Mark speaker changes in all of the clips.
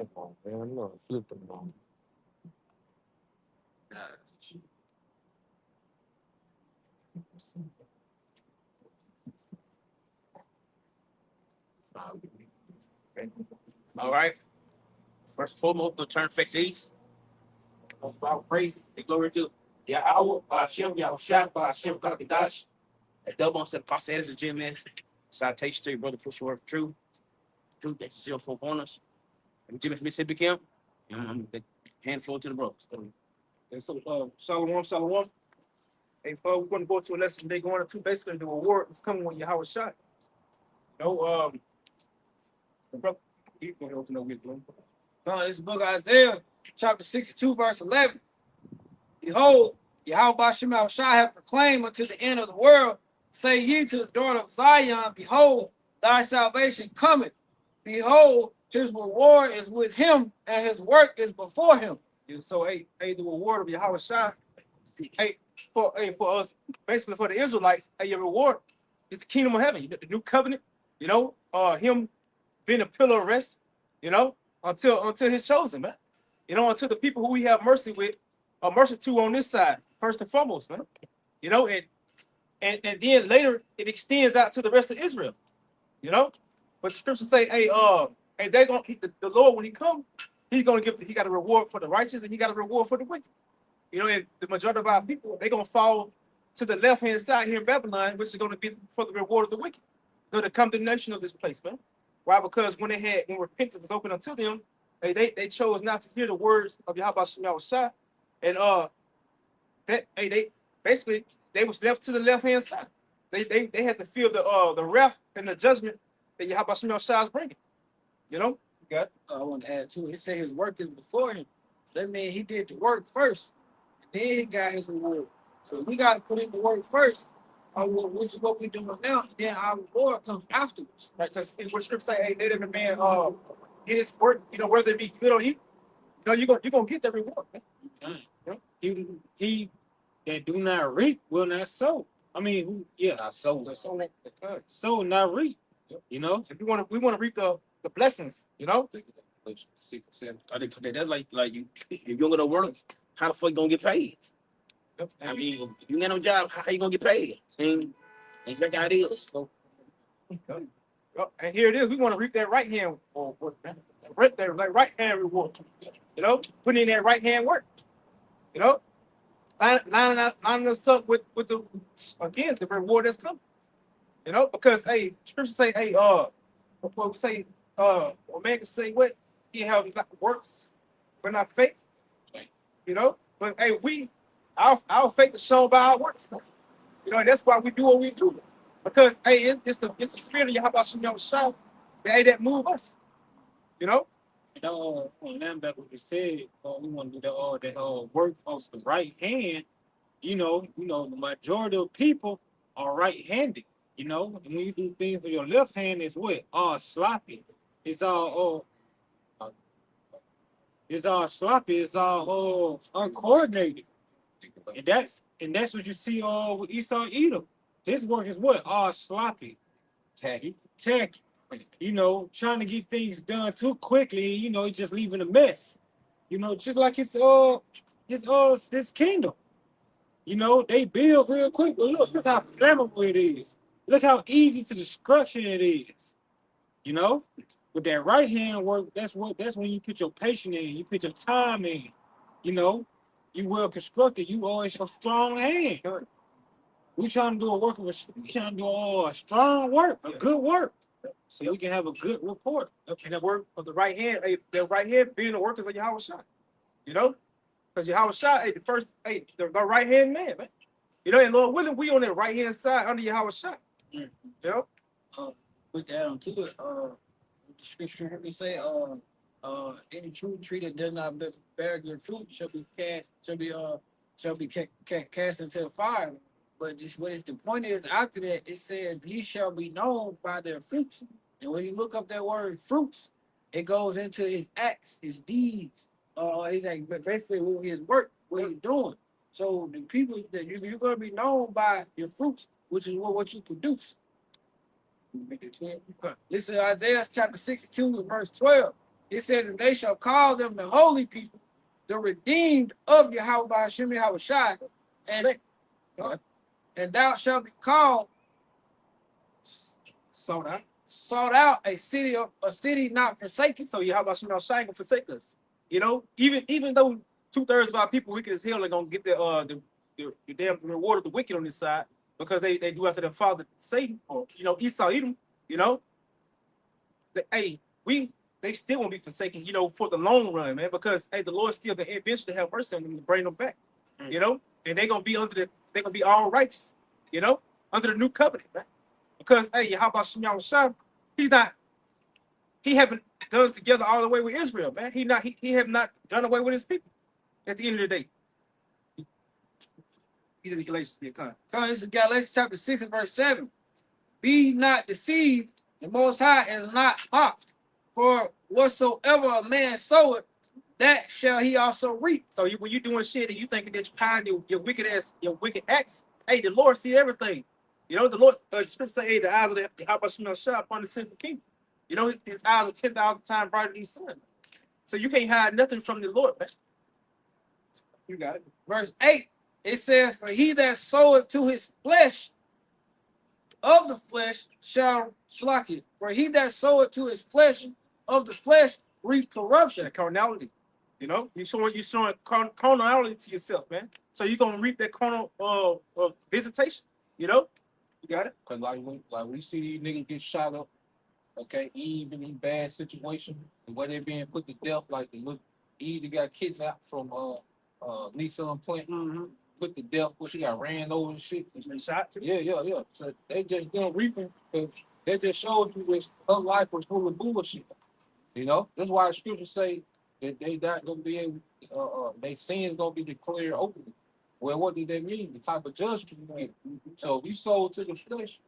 Speaker 1: Come on, man. No, flip them on.
Speaker 2: All right. First and foremost, we'll turn face east. About praise and glory to Yahweh, Hashem, Yahushua, Hashem, Kakadash. A double on the process of the gym, man. Citation to your brother, push your true. Truth, that's 04 corners. Jimmy Mississippi Camp. Hand floor to the bros.
Speaker 3: And so, Shalom, Shalom. Hey, we're going to go to a lesson today. Going to basically the reward is coming when Yahweh shot. No, the brother, he's going to open up with them. This is the book of Isaiah, chapter 62, verse 11. Behold, Yahweh Bashem Shai have proclaimed unto the end of the world, say ye to the daughter of Zion, behold, thy salvation cometh. Behold, his reward is with him, and his work is before him. And so, the reward of Yahweh Shai, for us, basically for the Israelites, your reward is the kingdom of heaven, the new covenant, him being a pillar of rest, until his chosen, man. Until the people who we have mercy with, mercy to on this side, first and foremost, man. And then later it extends out to the rest of Israel, But the scriptures say, they're gonna the Lord when he comes, he got a reward for the righteous and he got a reward for the wicked. And the majority of our people, they're gonna fall to the left hand side here in Babylon, which is gonna be for the reward of the wicked, the condemnation of this place, man. Why? Because when repentance was open unto them, they chose not to hear the words of Yahweh Shai, and they basically they was left to the left hand side. They had to feel the wrath and the judgment that Yahweh Shai is bringing.
Speaker 4: I want to add too. It said his work is before him. That means he did the work first, then he got his reward. So we got to put in the work first, which is what we're doing now. Then our reward comes afterwards.
Speaker 3: Right? Because what scripture say, let every man get his work, whether it be good or evil, you're gonna get that reward, man.
Speaker 5: He that do not reap will not sow. I mean,
Speaker 1: Not so.
Speaker 5: sow not reap.
Speaker 3: If we want to reap the blessings,
Speaker 2: That's like you, if you don't go to work, how the fuck you gonna get paid? I mean, if you ain't got no job, how you gonna get paid? Ain't that how it is?
Speaker 3: And here it is. We want to reap that right hand, right hand reward. Putting in that right hand work. Lining us up with the reward that's coming. Because scripture say, what we say, a man can say what he have not works, but not faith. But our faith is shown by our works. And that's why we do what we do. Because it's the spirit of Yahweh Shai that move us.
Speaker 5: On that back what you said, we want to do that work of the right hand. The majority of people are right-handed. And when you do things with your left hand, it's what? All sloppy. It's all sloppy. It's all uncoordinated. And that's what you see with Esau Edom. His work is what? All sloppy. Tacky. Trying to get things done too quickly, he's just leaving a mess. Just like his kingdom. They build real quick, but look how flammable it is. Look how easy to destruction it is. With that right hand work, that's when you put your patience in, you put your time in. You well constructed, you always a strong hand. We trying to do a strong work, a good work. So we can have a good report.
Speaker 3: And the work of the right hand, being the workers of Yahweh Shai. Because Yahweh Shai, the right hand man, man. And Lord willing, we on that right hand side under Yahweh Shai.
Speaker 4: Put that onto it. The scripture heard me say, any true tree that does not bear good fruit shall be cast into the fire. But the point is, after that, it says, ye shall be known by their fruits. And when you look up that word fruits, it goes into his acts, his deeds, basically his work, what he's doing. So the people that you're going to be known by your fruits, which is what you produce. Listen to Isaiah chapter 62, verse 12. it says, and they shall call them the holy people, the redeemed of Yahweh by Hashem Yahweh Shai, and thou shalt be called sought out a city not forsaken.
Speaker 3: So you how about Shai gonna forsake us? You know, even though 2/3 of our people wicked as hell are gonna get the damn reward of the wicked on this side because they do after their father Satan or Esau Edom. They still won't be forsaken. For the long run, man, because the Lord still gonna eventually have mercy on them to bring them back. And they're gonna be they're gonna be all righteous. Under the new covenant, man. Because how about Shimon Shah? He haven't done together all the way with Israel, man. He have not done away with his people. At the end of the day, this is Galatians.
Speaker 4: This is Galatians chapter 6 and verse 7. Be not deceived, the Most High is not mocked. For whatsoever a man soweth, that shall he also reap.
Speaker 3: So when you're doing shit and you thinking that you're hiding your wicked acts, the Lord see everything. The Lord, the scripture say, the eyes of the Habashim Shah upon the sinful king. His eyes are 10,000 times brighter than his sun. So you can't hide nothing from the Lord, man.
Speaker 4: You got it. Verse 8, it says, for he that soweth to his flesh, of the flesh shall slack it. For he that soweth to his flesh, of the flesh, reap corruption.
Speaker 3: Carnality. You're showing carnality to yourself, man. So you're gonna reap that carnal visitation. You got it.
Speaker 1: Cause like we see these niggas get shot up, okay, even in bad situation, the way they're being put to death, like Eve got kidnapped from Nissan plant, put to death, she got ran over and shit.
Speaker 3: He's been shot too.
Speaker 1: Yeah. So they just done reaping because they just showed you this her life was full of bullshit. That's why the scriptures say that they not gonna be able, their sins gonna be declared openly. Well, what did that mean? The type of judgment you get. So if you sold to the flesh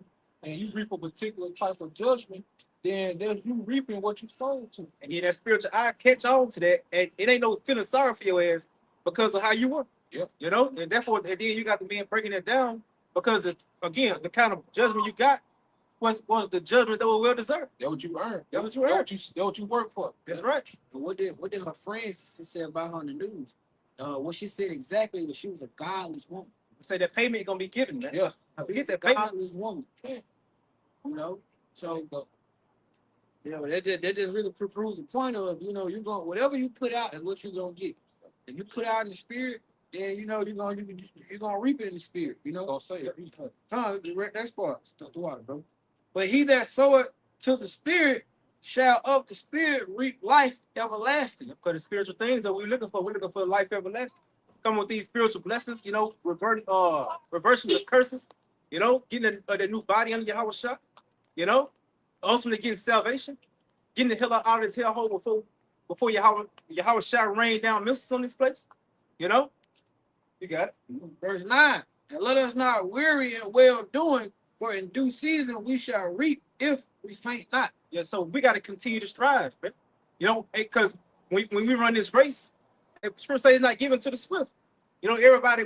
Speaker 1: and you reap a particular type of judgment, then you reaping what you sold to.
Speaker 3: And then that spiritual eye catch on to that, and it ain't no feeling sorry for your ass because of how you were.
Speaker 1: Yeah.
Speaker 3: And therefore, and then you got the man breaking it down because again, the kind of judgment you got was the judgment that was well deserved.
Speaker 1: That's what you earned.
Speaker 3: That's what you earned.
Speaker 1: That's what you work for.
Speaker 3: That's right.
Speaker 4: But what did her friends say about her on the news? What she said exactly was she was a godless woman.
Speaker 3: Say that payment gonna be given, man.
Speaker 1: Yeah.
Speaker 3: Forget that payment.
Speaker 4: Godless woman. So that just really proves the point of you're going whatever you put out is what you're gonna get. If you put out in the spirit, then you're gonna reap it in the spirit.
Speaker 1: Gonna say it.
Speaker 4: Next part, stop the water, bro. But he that soweth to the spirit shall of the spirit reap life everlasting.
Speaker 3: Because the spiritual things that we're looking for life everlasting. Come with these spiritual blessings, reversing the curses, getting the new body under Yahweh Shah, ultimately getting salvation, getting the hell out of this hellhole before Yahweh Shah rain down missiles on this place. You got it.
Speaker 4: Verse 9, and let us not weary in well doing, for in due season we shall reap if we faint not.
Speaker 3: Yeah, so we got to continue to strive, man. Because when we run this race, Scripture says it's not given to the swift. Everybody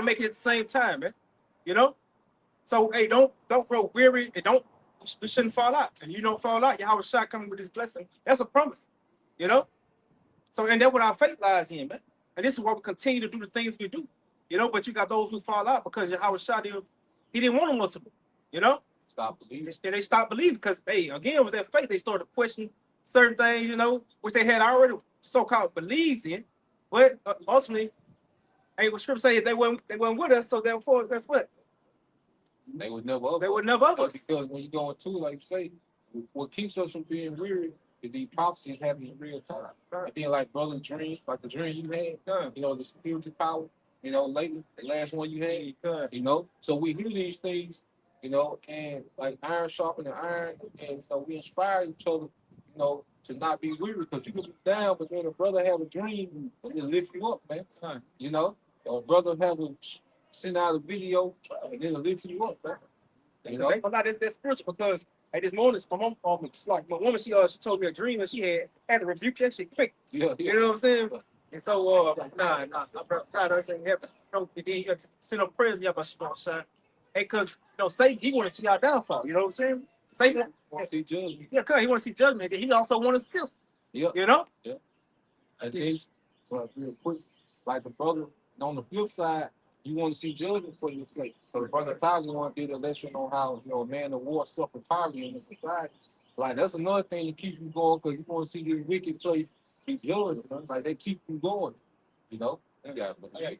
Speaker 3: make it at the same time, man. So don't grow weary and we shouldn't fall out. And you don't fall out, Yahweh Shah coming with his blessing. That's a promise. So and that's what our faith lies in, man. And this is why we continue to do the things we do. But you got those who fall out because Yahweh Shah he didn't want them multiple,
Speaker 1: Stop believing.
Speaker 3: And they stopped believing because, again, with their faith, they started questioning certain things, which they had already so-called believed in. But ultimately, what Scripture says, they weren't with us, so therefore, guess what?
Speaker 1: They would never of us.
Speaker 3: They would never of us.
Speaker 1: Because when you go into, like you say, what keeps us from being weary is these prophecies happening in real time.
Speaker 3: Right.
Speaker 1: And then like brother's dreams, like the dream you had, the spiritual power, lately, the last one you had, So we hear these things, and like iron sharpening iron, and so we inspire each other, to not be weary, because you can be down, but then a brother have a dream and it lift you up, man. Or a brother have send out a video and then it lift you up, man.
Speaker 3: That's spiritual because at this moment, my mom, my woman, she told me a dream that she had to rebuke that shit quick.
Speaker 1: Yeah.
Speaker 3: You know what I'm saying? And so, I'm like, nah, I'm outside. I saying, and then you got to send up prayers, Shah. Because Satan, he want to see our downfall. You know what I'm saying? Satan
Speaker 1: Want to see judgment.
Speaker 3: Yeah, cause he want to see judgment. And he also want to sift.
Speaker 1: Yeah.
Speaker 3: You know?
Speaker 1: I think, well, real quick, like the brother, on the flip side, you want to see judgment put in place. So the brother Tyler want to do the lesson on how, a man of war suffer poverty in the society. Like, that's another thing to keep you going because you want to see this wicked place be judged. Like, they keep you going, you know? Yeah,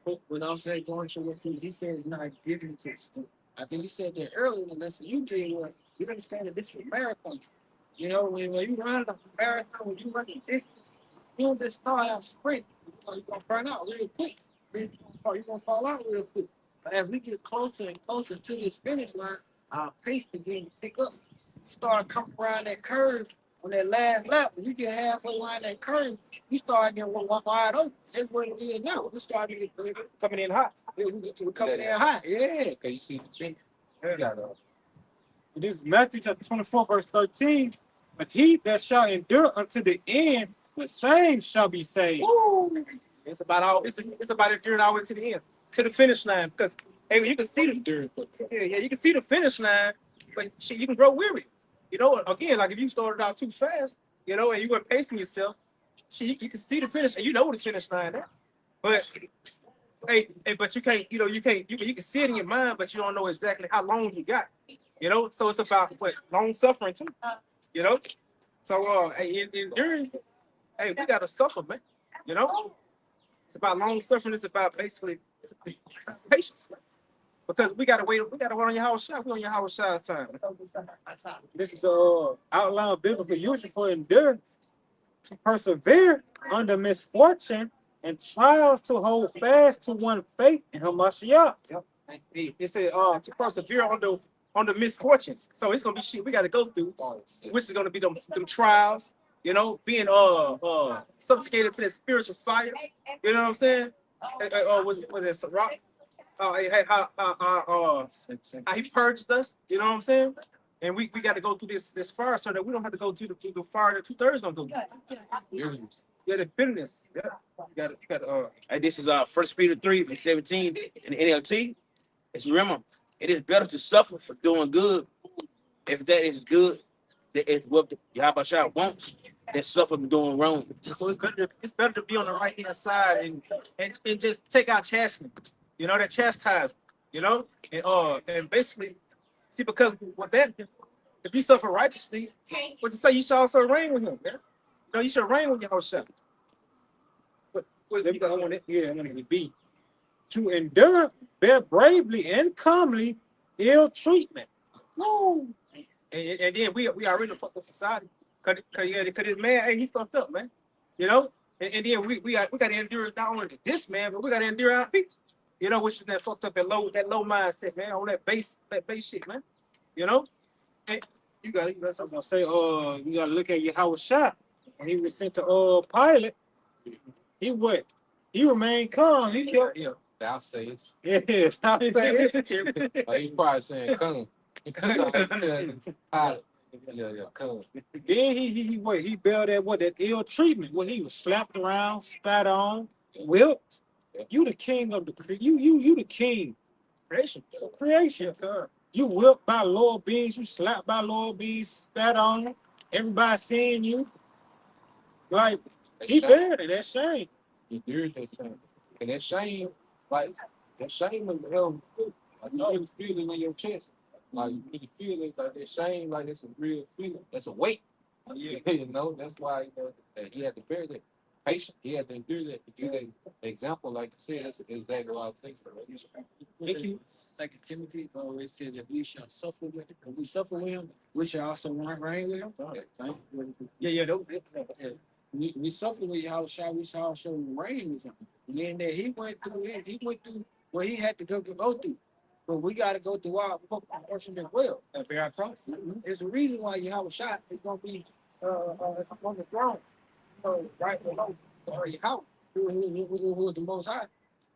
Speaker 1: but
Speaker 4: When I'm saying going to what he said is not giving to us. I think he said that earlier in the lesson. You did what you understand that this is a marathon. You know, when you run a marathon, when you run a distance, you don't just start out sprint. You're gonna burn out real quick. You're gonna fall out real quick. But as we get closer and closer to this finish line, our pace begins to pick up. Start coming around that curve on that last lap. When you get halfway around that curve, you start getting one wide open. That's what it is now. We start to get
Speaker 3: Coming in hot.
Speaker 4: we're coming in hot. Yeah.
Speaker 1: okay, you see the thing? You got
Speaker 5: This is Matthew chapter 24, verse 13. But he that shall endure unto the end, the same shall be saved.
Speaker 3: It's about enduring all the way to the end, to the finish line. Because hey, you can see you can see the finish line, but shit, you can grow weary. You know, again, like if you started out too fast, and you weren't pacing yourself, shit, you can see the finish, and you know the finish line now. But but you can't, you can see it in your mind, but you don't know exactly how long you got. So it's about what long suffering too. So enduring, we gotta suffer, man. It's about long suffering. It's about basically patience, man. Because we gotta wait on your house shot. We're on your house shot's time.
Speaker 5: This is the outline biblical usage for endurance, to persevere under misfortune and trials, to hold fast to one faith in Hamashiach.
Speaker 3: It said to persevere under misfortunes. So it's gonna be shit we gotta go through, which is gonna be them trials, being subjugated to that spiritual fire. You know what I'm saying? Was it Sirach? How he purged us, you know what I'm saying? And we got to go through this fire so that we don't have to go through the fire that 2/3 gonna go through. Yeah, the bitterness. Yeah, you got to.
Speaker 2: Hey, this is 1 Peter 3:17 in the NLT. It's remember, it is better to suffer for doing good, if that is good, that is what Yahweh wants, than suffer for doing wrong.
Speaker 3: So it's better to be on the right hand side and just take out chastisement, that chastise, and basically see, because with that, if you suffer righteously, what you say, you should also reign with him, man. You should reign with your whole shop.
Speaker 5: Yeah, I want to be to endure, bear bravely and calmly ill treatment.
Speaker 3: And then we already fucked up society. Cause this man, he fucked up, man. And then we got to endure not only this man, but we got to endure our people. Which is that fucked up, that low mindset, man, on that base shit, man. And you got something
Speaker 5: to say. You got to look at Yahweh Shah. When he was sent to Pilate, he remained calm. He kept.
Speaker 1: Yeah, I'll say it.
Speaker 5: Yeah, I'll say it.
Speaker 1: Like, he probably saying, "Come." Yeah, come.
Speaker 5: Then he bailed at that ill treatment where he was slapped around, spat on, whipped. You the king of you the king. Creation. You whipped by lower beings, you slapped by lower beings, spat on, everybody seeing you. Like, he bared it, that shame.
Speaker 1: He did that shame. And that shame, like, that shame is hell. Like, you really feel it in your chest. Like, you really feel it, like that shame, like it's a real feeling. That's a weight. Yeah. That's why, that he had to bear that. Patient, he had to endure that. To give that example, like you said, that's exactly what I think.
Speaker 4: Thank you. 2 Timothy, it says that we shall suffer with him. If we suffer with him, we shall also reign with him.
Speaker 3: Yeah.
Speaker 4: We suffer with Yahweh Shah, we shall also reign with him. Meaning that he went through what he had to go through. But we got to go through our portion as well. There's a reason why Yahweh Shah is going to be on the throne, right below Yahweh, who is the Most High.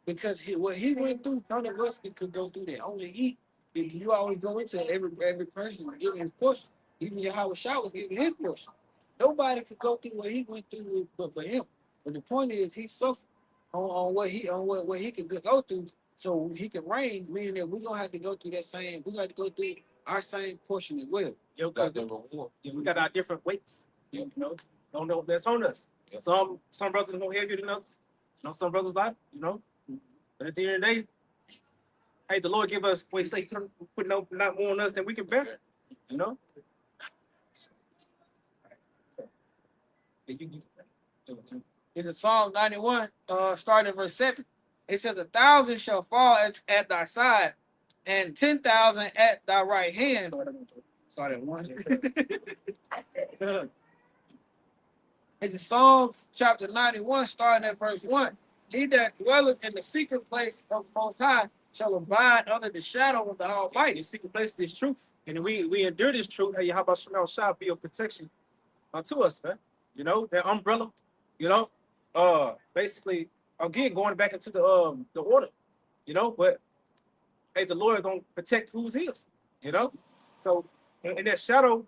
Speaker 4: Because what he went through, none of us could go through that. Only he. If you always go into every person was giving his portion. Even Yahweh Shah was giving his portion. Nobody could go through what he went through, but for him. But the point is, he suffered on what he could go through, so he can reign. Meaning that we're gonna have to go through that same. We got to go through our same portion as well.
Speaker 3: We got our different weights. Don't know that's on us.
Speaker 1: Yep.
Speaker 3: Some brothers more heavier than others. You know, some brothers like, you know. But at the end of the day, hey, the Lord give us what he say, put not more on us than we can bear. You know?
Speaker 4: It's in Psalm 91, starting at verse 7. It says, 1,000 shall fall at thy side, and 10,000 at thy right hand. Start at 1. It's in Psalms chapter 91, starting at verse 1. He that dwelleth in the secret place of the Most High shall abide under the shadow of the Almighty.
Speaker 3: The secret place is truth. And we endure this truth. Hey, how about Shemel Shah be a protection unto us, man? You know, that umbrella, you know, basically, again, going back into the order, you know, but hey, the Lord is gonna protect who's his, you know. So in that shadow,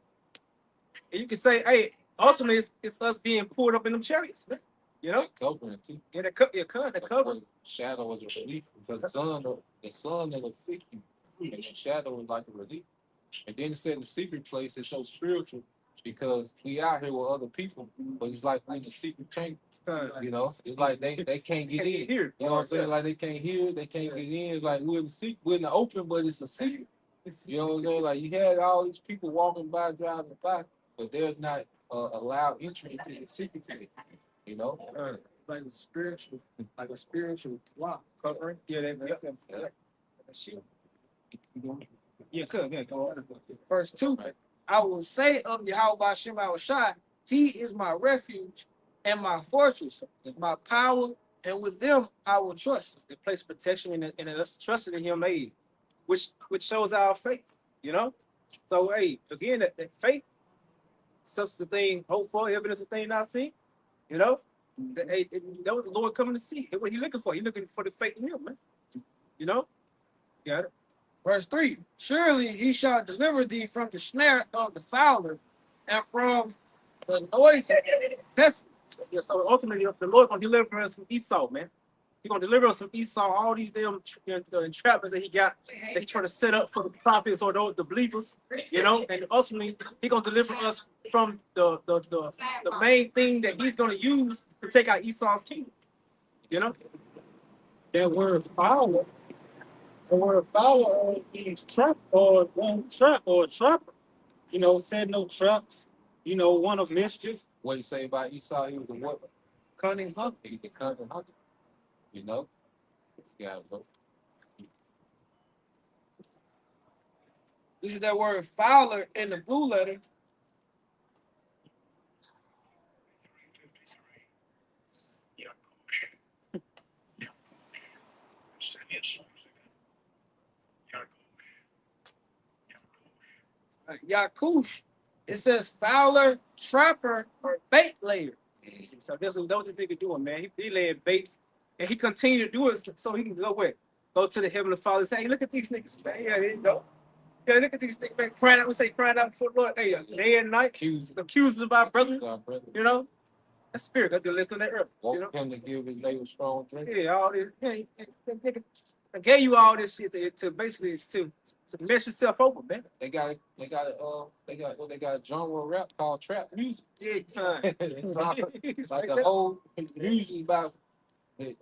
Speaker 3: you can say, hey, ultimately it's us being pulled up in them chariots, man. You know,
Speaker 1: Covering too.
Speaker 3: yeah, the cover.
Speaker 1: The shadow is a relief because the sun will afflict you, and the shadow is like a relief. And then it said the secret place is so spiritual because we out here with other people, but it's like we're in the secret chamber. You know, it's like they can't get in.
Speaker 3: Here,
Speaker 1: You know what I'm saying? Like they can't hear, they can't get in. It's like we're in the secret, we're in the open, but it's a secret. You know what I'm saying? Like you had all these people walking by, driving by, but they're not allowed entry into the secret place. You know,
Speaker 4: Like a spiritual wow.
Speaker 3: covering. Yeah, yeah, good, yeah, go on.
Speaker 4: Verse 2. I will say of Yahweh Shem Shai, he is my refuge and my fortress, my power, and with them I will trust.
Speaker 3: They place protection in us trusting in him, made, which shows our faith, you know. So hey, again, that faith, substance of thing, hope for, evidence of thing not seen, you know. That was the Lord coming to see. That's what he looking for. He looking for the faith in him, man. You know? Got it.
Speaker 4: Verse 3. Surely he shall deliver thee from the snare of the fowler and from the noisome pestilence.
Speaker 3: Yeah, so ultimately the Lord gonna deliver us from Esau, man. He gonna deliver us from Esau, all these damn entrapments that he got, that he trying to set up for the prophets or the believers, you know, and ultimately he gonna deliver us from the main thing that he's gonna use to take out Esau's kingdom. You know?
Speaker 5: That word fowler, the word fowler means trap or one trap or a trapper. You know, set no traps, you know, one of mischief.
Speaker 1: what you say about Esau? He was a what?
Speaker 4: Cunning hunter.
Speaker 1: He's the cunning hunter. You know, yeah, bro.
Speaker 4: This is that word fowler in the blue letter. Yakush. It says fowler, trapper, or bait layer.
Speaker 3: So that's what this nigga doing, man. He laying baits, and he continue to do it so he can go where? Go to the heavenly Father and say, hey, look at these niggas, man. Yeah, there you go. Yeah, look at these niggas, man. Crying out, we say crying out before the Lord. Hey, day and night, accusers of our brother. You know, that spirit got to listen to that earth. You know,
Speaker 1: Want him to give his neighbor strong drink.
Speaker 3: yeah, all this. Hey, nigga, I gave you all this shit to basically to mess yourself over, man.
Speaker 1: They got a genre rap called trap music.
Speaker 3: Yeah,
Speaker 1: It's like the whole music about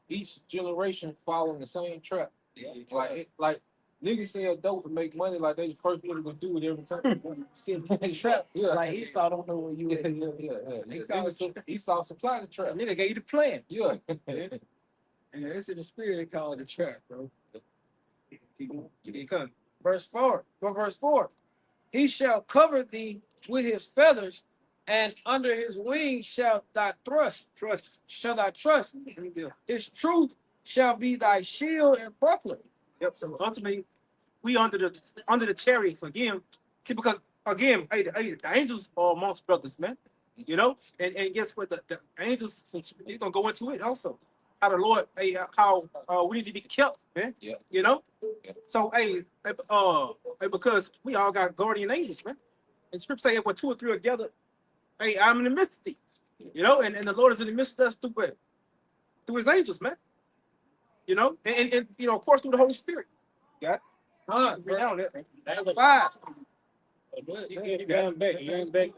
Speaker 1: each generation following the same trap. Like niggas sell dope to make money, like they the first nigga to do it every time.
Speaker 4: Trap.
Speaker 1: Yeah,
Speaker 4: Like Esau don't know where you at.
Speaker 1: Esau supply the trap.
Speaker 3: nigga gave you the plan.
Speaker 1: Yeah.
Speaker 4: And this is the spirit they call it the trap, bro.
Speaker 3: Keep going. Keep coming.
Speaker 4: Verse 4. But verse 4. He shall cover thee with his feathers, and under his wings shall thy trust. Shall thy trust. His truth shall be thy shield and buckler.
Speaker 3: Yep. So ultimately, we under the chariots again. See, because again, hey, the angels are amongst brothers, man. You know, and guess what? The angels, he's gonna go into it also. How the Lord, hey, how we need to be kept, man.
Speaker 1: Yeah.
Speaker 3: You know.
Speaker 1: Yeah.
Speaker 3: So hey, because we all got guardian angels, man. And scripture say when 2 or 3 are together, hey, I'm in the midst of thee. You know, and the Lord is in the midst of us through what? Through his angels, man. You know, and you know, of course, through the Holy Spirit. Yeah.
Speaker 4: Verse 5.
Speaker 5: Learn back.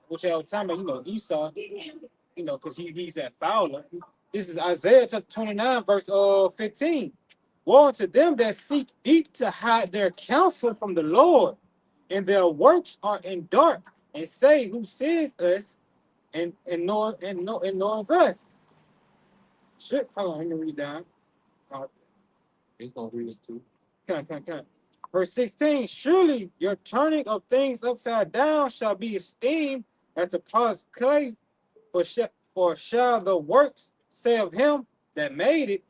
Speaker 5: which I was talking about, Esau, because he's that fowler. This is Isaiah chapter 29, verse 15. Woe unto them that seek deep to hide their counsel from the Lord, and their works are in dark, and say, who sees us and knows us? Shit, hold on, let me read down.
Speaker 1: He's gonna read it too.
Speaker 5: Come. Verse 16, surely your turning of things upside down shall be esteemed as the potter's clay, for shall the works say of him that made it,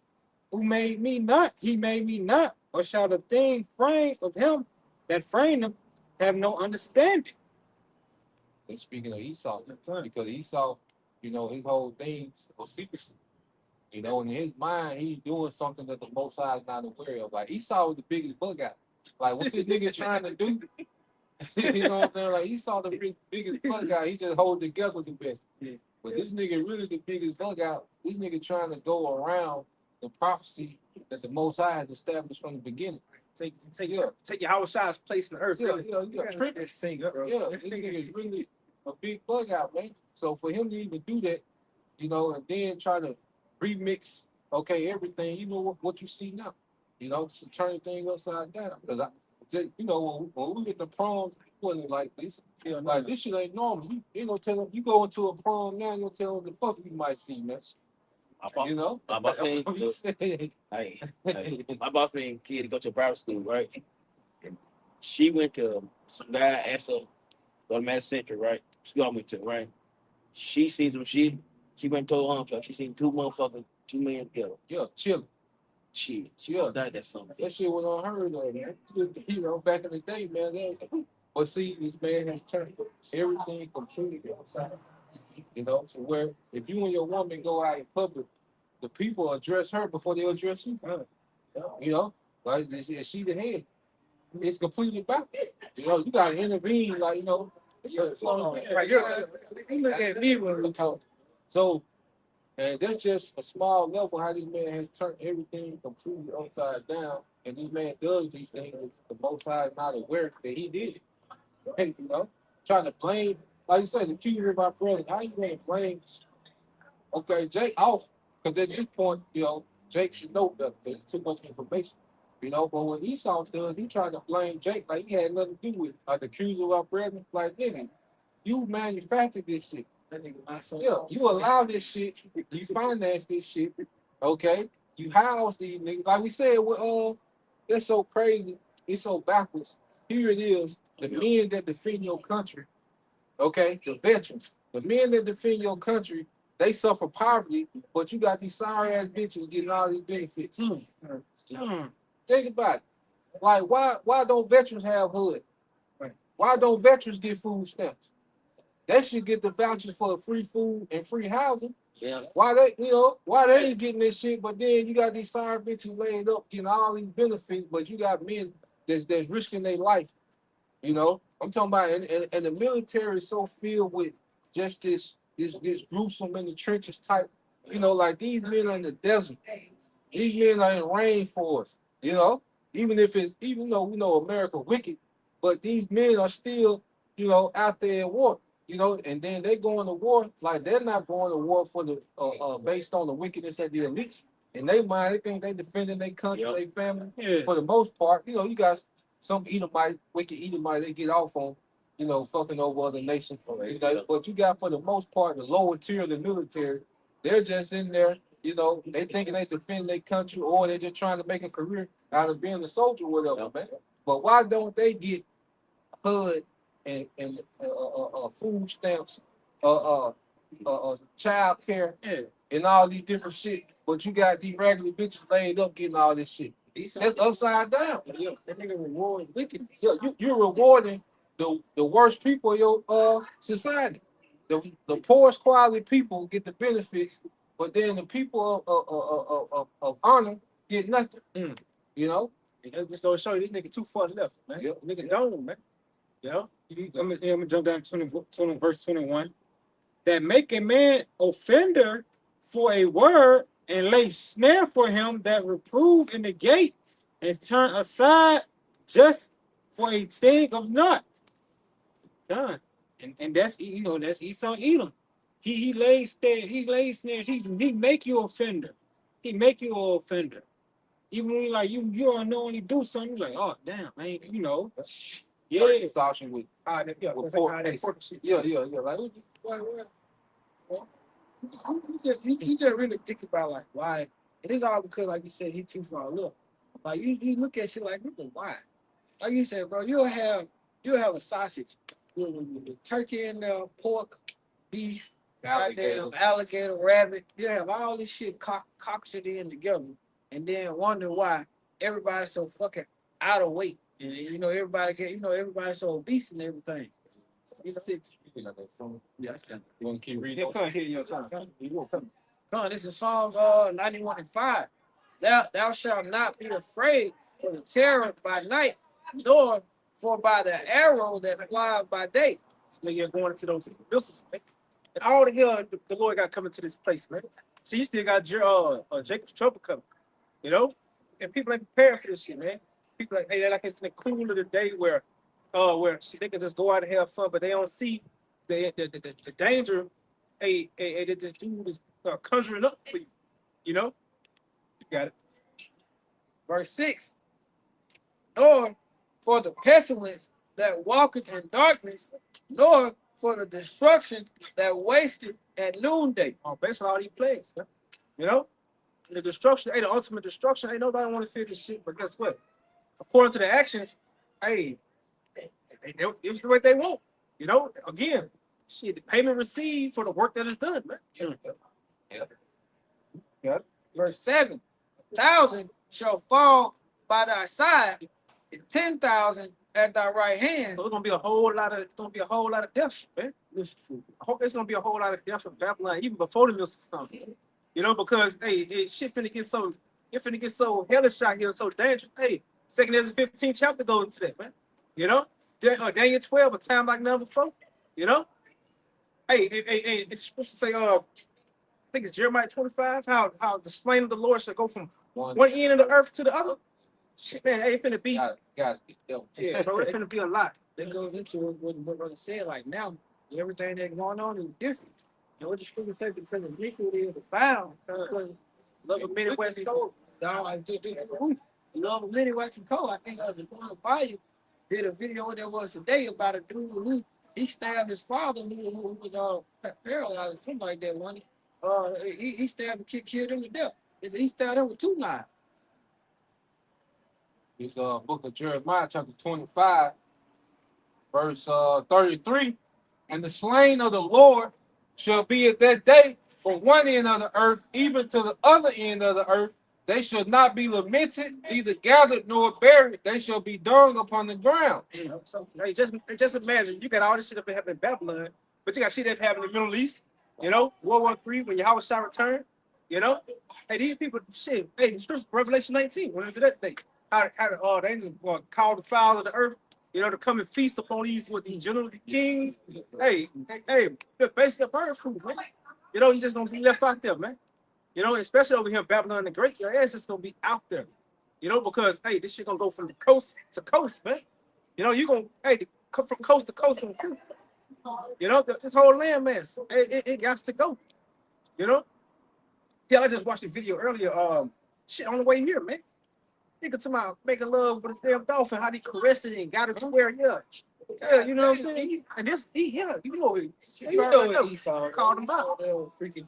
Speaker 5: who made me not, he made me not, or shall the thing framed of him that framed him have no understanding?
Speaker 1: And speaking of Esau, because Esau, his whole thing was secrecy. In his mind, he's doing something that the Most High is not aware of. Like Esau was the biggest bug out. Like what's this nigga trying to do? You know what I'm saying? Like Esau the biggest bug out. He just hold together the best. But this nigga really the biggest bug out. This nigga trying to go around the prophecy that the Most High has established from the beginning.
Speaker 3: Take your Howard Shot's place in the earth.
Speaker 1: Tripping. This nigga is really a big bug out, man. So for him to even do that, and then try to remix, everything, what you see now, to turn the thing upside down. Because when we get the prom, it wasn't like this. Like this shit ain't normal. You ain't gonna tell them you go into a prom now, you gonna tell them the fuck you might see, man.
Speaker 2: My boss man, my boss man kid to go to private school, right? And she went to some guy asked her go to Mass Central, right? She got me to, right? She seen some shit. She went to her home truck. She seen two men together.
Speaker 1: Yeah, chilling.
Speaker 2: Shit.
Speaker 1: Yeah.
Speaker 2: That's something.
Speaker 1: That shit was unheard of, man. Back in the day, man. But see, this man has turned everything completely upside down. So where if you and your woman go out in public, the people address her before they address you. Like is she the head? It's completely back. You gotta intervene, like you look at me when we talk. So, and that's just a small level how this man has turned everything completely upside down. And this man does these things. The Most High is not aware that he did it. Trying to blame, like you said, the accuser of my brother. How you gonna blame? Jake off because at this point, Jake should know better. There's too much information. But what Esau does, he tried to blame Jake like he had nothing to do with it. Like the accuser of our brethren, like nigga, you manufactured this shit. You allow this shit, you finance this shit, okay? You house these niggas. Like we said, that's so crazy, it's so backwards. Here it is, the men that defend your country, okay? The veterans, the men that defend your country, they suffer poverty, but you got these sorry ass bitches getting all these benefits. Think about it. Like, why don't veterans have hood? Why don't veterans get food stamps? They should get the vouchers for free food and free housing.
Speaker 2: Yeah.
Speaker 1: Why they ain't getting this shit, but then you got these sorry bitches laid up getting all these benefits, but you got men that's risking their life. I'm talking about, and the military is so filled with just this gruesome in the trenches type. Like these men are in the desert. These men are in rainforest. Even though we know America wicked, but these men are still, out there at war. And then they go into war like they're not going to war for the based on the wickedness of the elites. In their mind, they think they defending their country, their family.
Speaker 5: Yeah.
Speaker 1: For the most part, you got some wicked Edomites, they get off on, fucking over other nations. But you got for the most part the lower tier of the military, they're just in there. They thinking they defend their country or they're just trying to make a career out of being a soldier or whatever, man. But why don't they get HUD and food stamps, child care, and all these different shit? But you got these regular bitches laid up getting all this shit. That's upside down.
Speaker 4: That nigga reward wickedness.
Speaker 1: You're rewarding the worst people in your society. The poorest quality people get the benefits, but then the people of honor get nothing.
Speaker 3: It's just gonna show you this nigga too far left, man. Nigga gone, man.
Speaker 5: I'm gonna jump down to verse 21. That make a man offender for a word and lay snare for him that reprove in the gate and turn aside just for a thing of naught. Done. And that's that's Esau Edom. He lays snares. He make you offender. He make you an offender. Even when like you unknowingly do something, you're like, oh damn, man, yeah.
Speaker 1: Exhaustion with
Speaker 3: It's
Speaker 1: pork
Speaker 3: like how they
Speaker 1: paste.
Speaker 3: pork shit.
Speaker 1: Yeah. Like
Speaker 4: You just really think about like why it is all because like you said he too far. Look, like you look at shit like look at why. Like you said, bro, you'll have a sausage with turkey in there, pork, beef, goddamn alligator, rabbit. You have all this shit cocked in together, and then wonder why everybody's so fucking out of weight. And everybody's so obese and everything. It's sick.
Speaker 1: yeah, you want to keep reading?
Speaker 3: Yeah, come here, yo, come.
Speaker 4: Come on, this is Psalms 91 and 5. Thou shalt not be afraid for the terror by night, nor for by the arrow that flies by day.
Speaker 3: This nigga going into those missiles, man. And all the hell the Lord got coming to this place, man. So you still got Jacob's trouble coming, and people ain't prepared for this shit, man. People like it's in the cool of the day where they can just go out and have fun, but they don't see the danger. That this dude is conjuring up for you, you got it.
Speaker 4: Verse 6. Nor for the pestilence that walketh in darkness, nor for the destruction that wasteth at noonday.
Speaker 3: Basically all these plagues, man. The destruction, the ultimate destruction. Ain't nobody want to fear this shit, but guess what? According to the actions, it's the way they want. Again, shit, the payment received for the work that is done, man.
Speaker 1: Yeah.
Speaker 4: Verse 7. 1,000 shall fall by thy side, and 10,000 at thy right hand.
Speaker 3: So it's gonna be a whole lot of death, man. It's gonna be a whole lot of death in Babylon even before the missiles come. Because shit finna get so hellish out here, so dangerous. 2nd Ezra 15 chapter goes into that, man. Daniel 12, a time like never before. It's supposed to say, I think it's Jeremiah 25, how the slain of the Lord shall go from one end of the earth to the other. Shit, man, it finna be.
Speaker 1: Got it.
Speaker 3: Yeah, bro, it finna be a lot.
Speaker 4: That goes into what brother said. Like now, everything that's going on is different. And what the scripture says because of iniquity is abound.
Speaker 3: Love of many West Coast.
Speaker 4: Love of many West Coast. I think as a brother Bayou did a video there was today about a dude who he stabbed his father who was paralyzed or something like that. One, he stabbed and killed him to death. He stabbed him with 2 knives.
Speaker 1: It's book of Jeremiah, chapter 25, verse 33. And the slain of the Lord shall be at that day from one end of the earth, even to the other end of the earth. They shall not be lamented, neither gathered nor buried. They shall be dung upon the ground.
Speaker 3: So just imagine you got all this shit up happening in Babylon, but you got shit that happened in the Middle East. World War III when Yahweh shall return. These people shit. The scripture Revelation 19 went into that day. How they just call the fowls of the earth, to come and feast upon these generals, the kings. They're basically a bird food, man. You just gonna be left out there, man. Especially over here in Babylon the Great, it's just gonna be out there. Because this shit gonna go from the coast to coast, man. You gonna from coast to coast on food. This whole land mass, it got to go. Yeah, I just watched a video earlier. Shit on the way here, man. Nigga to my making love with a damn dolphin, how he caressed it and got it to where yeah, you know what I'm saying? And this,
Speaker 4: Esau
Speaker 3: called him out.
Speaker 4: Freaking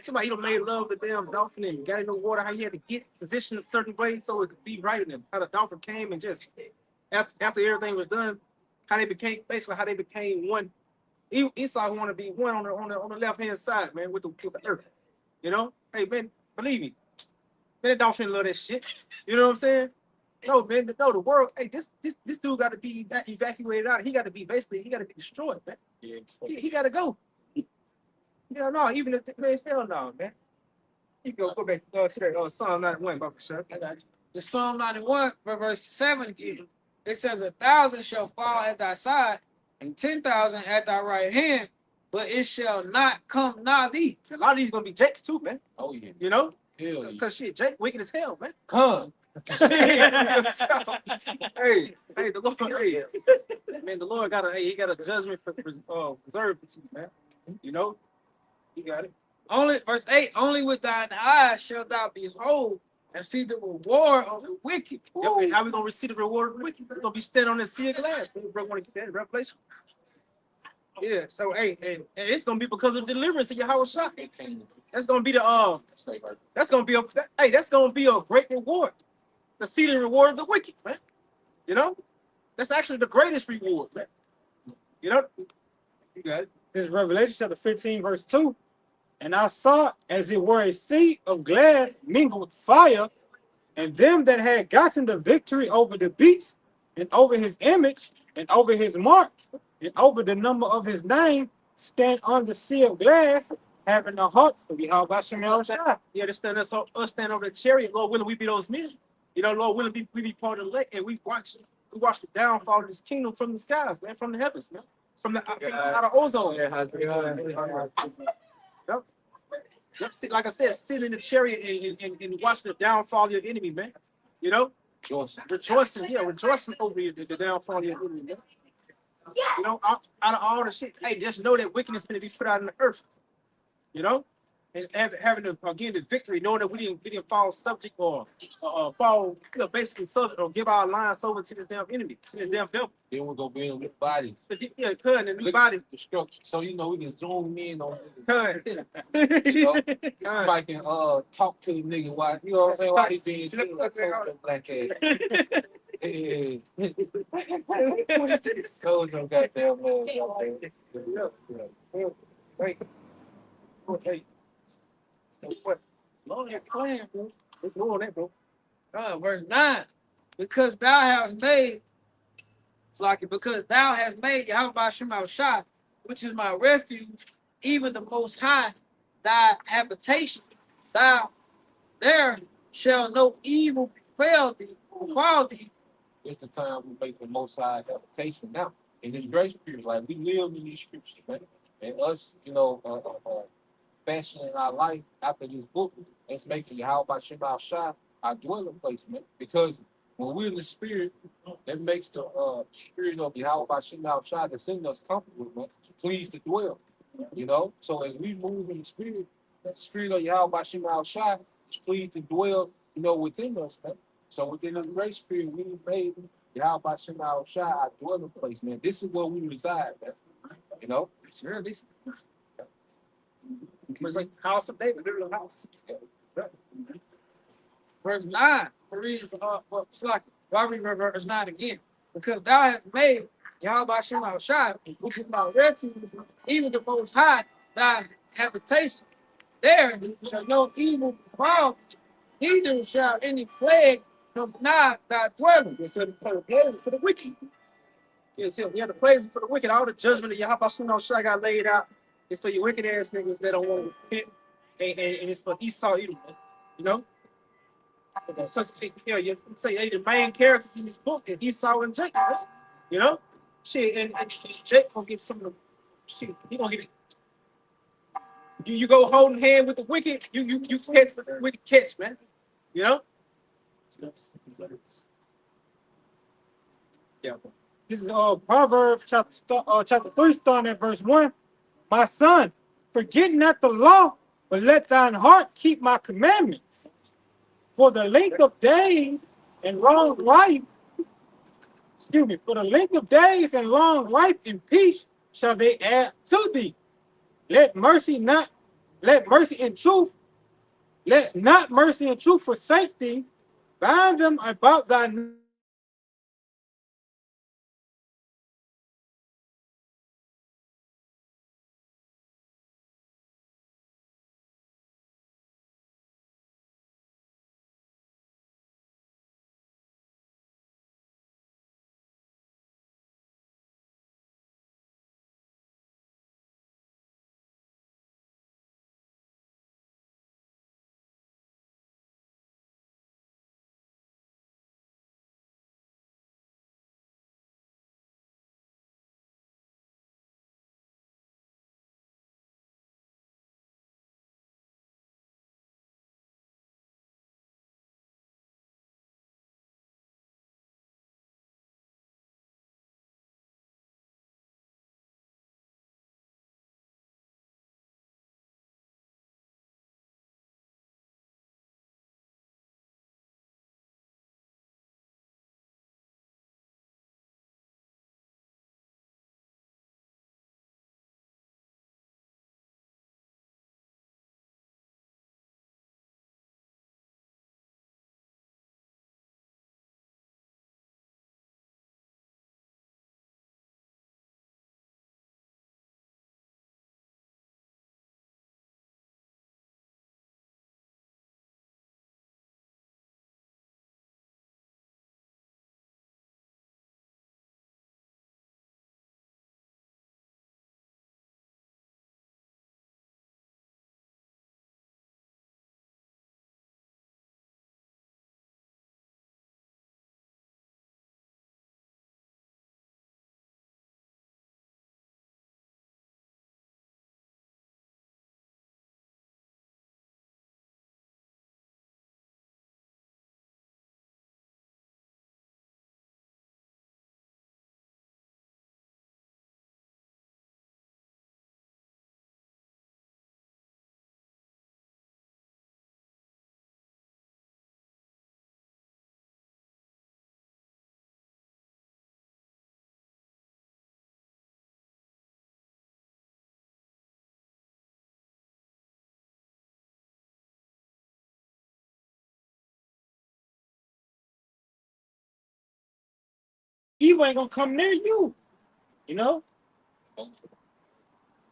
Speaker 3: Somebody made love with the damn dolphin and got in the water, how he had to get positioned a certain way so it could be right in him. How the dolphin came and just after everything was done, how they became one. Esau wanted to be one on the left hand side, man, with the earth. Hey man, believe me. Man, that dolphin love that shit. You know what I'm saying? No, man, the world. Hey, this dude got to be evacuated out. He got to be destroyed, man.
Speaker 1: Yeah.
Speaker 3: He got to go. Hell no, even if man, hell no, man. You go back to that Psalm 91, Baba Shah.
Speaker 4: I got you. The Psalm 91, verse 7 again. It says 1,000 shall fall at thy side, and 10,000 at thy right hand, but it shall not come nigh thee.
Speaker 3: A lot of these gonna be Jakes too, man.
Speaker 1: Oh yeah.
Speaker 3: You know?
Speaker 1: Yeah.
Speaker 3: Because shit, Jake wicked as hell, man.
Speaker 1: Come.
Speaker 3: Hey, the Lord, hey, man, the Lord got he got a judgment reserved for you, man. You know, he got it.
Speaker 4: Only verse 8, only with thine eyes shalt thou behold and see the reward of the wicked.
Speaker 3: Yep, and how we gonna receive the reward of the wicked? We're gonna be standing on this sea of glass. Bro, want to get that in Revelation? Yeah, so hey, and it's gonna be because of deliverance of Yahweh Shah.
Speaker 1: 18.
Speaker 3: That's gonna be the
Speaker 1: Stay right.
Speaker 3: that's gonna be that's gonna be a great reward. To see the reward of the wicked, man. You know? That's actually the greatest reward, man. You know? You got it.
Speaker 5: This is Revelation chapter 15, verse 2. And I saw as it were a sea of glass mingled with fire, and them that had gotten the victory over the beast, and over his image, and over his mark, and over the number of his name, stand on the sea of glass, having a heart for Yahweh Shem Shah.
Speaker 3: Yeah, us stand over the chariot, Lord willing, we be those men. You know, Lord willing, we be part of the lake, and we watch the downfall of this kingdom from the skies, man, from the heavens, man. From the out of ozone. Yep. Yep. Like I said, sit in the chariot and watch the downfall of your enemy, man. You know? Rejoicing over the downfall of your enemy, man. You know, out of all the shit, hey, just know that wickedness is going to be put out in the earth. You know? And having the victory, knowing that we didn't fall subject or fall, basically subject or give our lives over to this damn enemy, to this damn devil.
Speaker 1: Then we're gonna be in new bodies.
Speaker 3: Yeah, cutting the new body.
Speaker 1: Destruction. So we can zoom in on
Speaker 3: Cutting.
Speaker 1: Mike can talk to the nigga why what I'm saying, why he being black ass. Hey. What is this? Told them goddamn
Speaker 3: Hey. So what?
Speaker 4: Lord, you're playing, bro.
Speaker 3: We're doing that, bro.
Speaker 4: Verse 9, because thou hast made, because thou hast made Yahweh Shem Shah, which is my refuge, even the Most High, thy habitation, thou there shall no evil befall thee.
Speaker 1: It's the time we make the most size habitation now. In this grace period, like we live in these scriptures, man. And us, fashioning our life after this book, it's making Yahweh Shem Shah our dwelling place, man. Because when we're in the spirit, that makes the spirit of Yahweh Shem Shah that's in us comfortable, man, pleased to dwell. You know? So as we move in the spirit, that spirit of Yahweh Shem Shah is pleased to dwell, within us, man. So within the grace period, we made Yahweh Shem Shah our dwelling place, man. This is where we reside, man. You know?
Speaker 4: Sure, this
Speaker 3: It's like house of David, literal house.
Speaker 4: verse 9. Why read verse 9 again? Because thou hast made Yahweh Shem Shah, which is my refuge, even the Most High, thy habitation. There shall no evil befall thee, neither shall any plague come nigh thy dwelling.
Speaker 3: It's a plays for the wicked. Yes, yeah, the plays for the wicked. All the judgment that Yahweh Shem Shah got laid out is for you wicked ass niggas that don't want to repent, and it's for Esau, Edom, you know. So, you say hey, the main characters in this book is Esau and Jacob, right? You know, shit, and Jacob gonna get some of the shit. He gonna get it. You go holding hand with the wicked, you catch the wicked catch, man. You know. Yeah.
Speaker 5: This is Proverbs chapter 3, starting at verse 1. My son, forget not the law, but let thine heart keep my commandments. For the length of days and long life, for the length of days and long life and peace shall they add to thee. Let not mercy and truth forsake thee. Bind them about thy evil ain't gonna come near you. You know?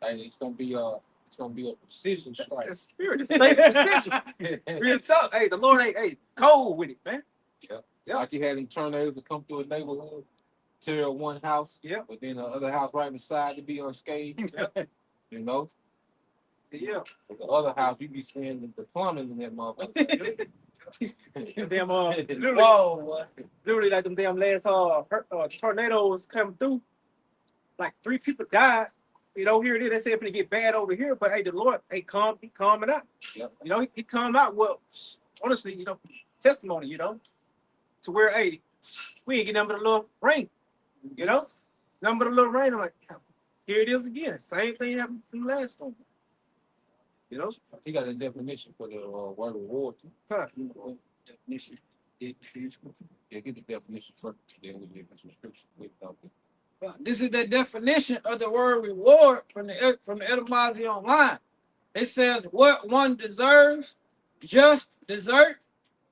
Speaker 1: Hey, it's gonna be a precision strike.
Speaker 3: It's spirit. It's like precision. Real talk. Hey, the Lord ain't cold with it, man. Yeah.
Speaker 1: Like you had them tornadoes that come through a neighborhood, tear up one house,
Speaker 3: Yeah.
Speaker 1: but then the other house right beside to be unscathed. You know,
Speaker 3: Yeah.
Speaker 1: but the other house you be seeing the plumbing in that motherfucker.
Speaker 3: Damn,
Speaker 4: Whoa,
Speaker 3: literally like them damn last tornadoes come through. Like 3 people died. You know, here it is. They say it's gonna get bad over here, but hey, the Lord, hey, he calming out.
Speaker 1: Yep.
Speaker 3: You know, he calmed out. Well, honestly, you know, testimony. You know, to where hey, we ain't getting nothing but a little rain. You know, nothing but a little rain. I'm like, here it is again. Same thing happened from last time. You know,
Speaker 1: He got a definition for the word reward too.
Speaker 3: huh.
Speaker 4: Definition.
Speaker 1: Yeah, get the definition first, then we get some scripture with something.
Speaker 4: This is the definition of the word reward from the etymology online. It says what one deserves, just desert.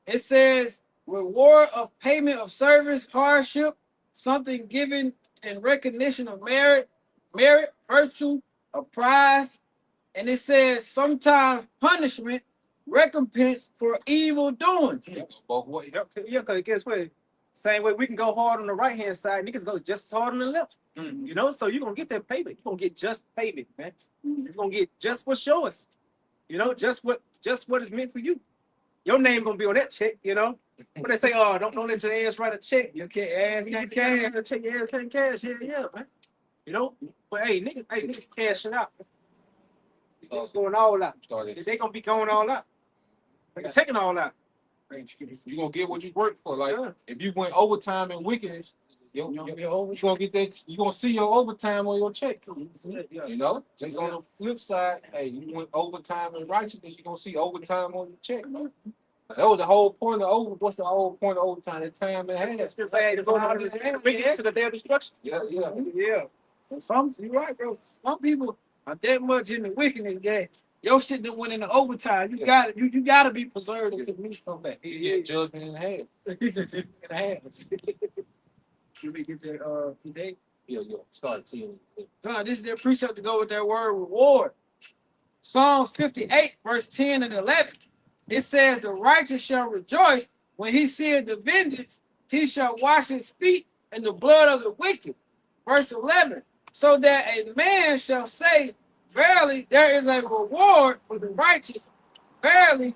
Speaker 4: It says reward of payment of service, hardship, something given in recognition of merit, virtue, a prize. And it says sometimes punishment, recompense for evil doing.
Speaker 1: Both ways.
Speaker 3: Yeah, because guess what? Same way we can go hard on the right hand side, niggas go just as hard on the left. You know, so you're gonna get that payment. You're gonna get just payment, man. You're gonna get just what's yours. You know, just what is meant for you. Your name gonna be on that check, you know. But they say, oh, don't let your ass write a check.
Speaker 4: You can't ask,
Speaker 3: You
Speaker 4: can't
Speaker 3: can't
Speaker 4: cash.
Speaker 3: check your ass can't cash. Yeah, man. You know, but hey, niggas cashing out. Niggas going all out.
Speaker 1: Started.
Speaker 3: They gonna be going all out. They taking all out.
Speaker 1: You gonna get what you work for. Like
Speaker 3: Yeah.
Speaker 1: if you went overtime in wickedness, you gonna get that. You gonna see your overtime on your check.
Speaker 3: Yeah.
Speaker 1: You know, just on the flip side, hey, you went overtime in righteousness, you gonna see overtime on your check. Man. That was the whole point of over. What's the whole point of overtime? That time and a half.
Speaker 3: Scripture say, "The Lord is bring it to the day of destruction."
Speaker 1: Yeah, yeah.
Speaker 3: Yeah.
Speaker 4: You're right, bro. Some people are that much in the wickedness that your shit that went into overtime. You got it. You gotta be preserved until the news come back.
Speaker 1: Yeah, judgment in half.
Speaker 4: He said you can have it. You may get that today.
Speaker 1: Yeah, start seeing it.
Speaker 4: This is their precept to go with their word reward. Psalms 58, verse 10 and 11. It says, the righteous shall rejoice when he seeth the vengeance. He shall wash his feet in the blood of the wicked. Verse 11. So that a man shall say, verily, there is a reward for the righteous. Verily,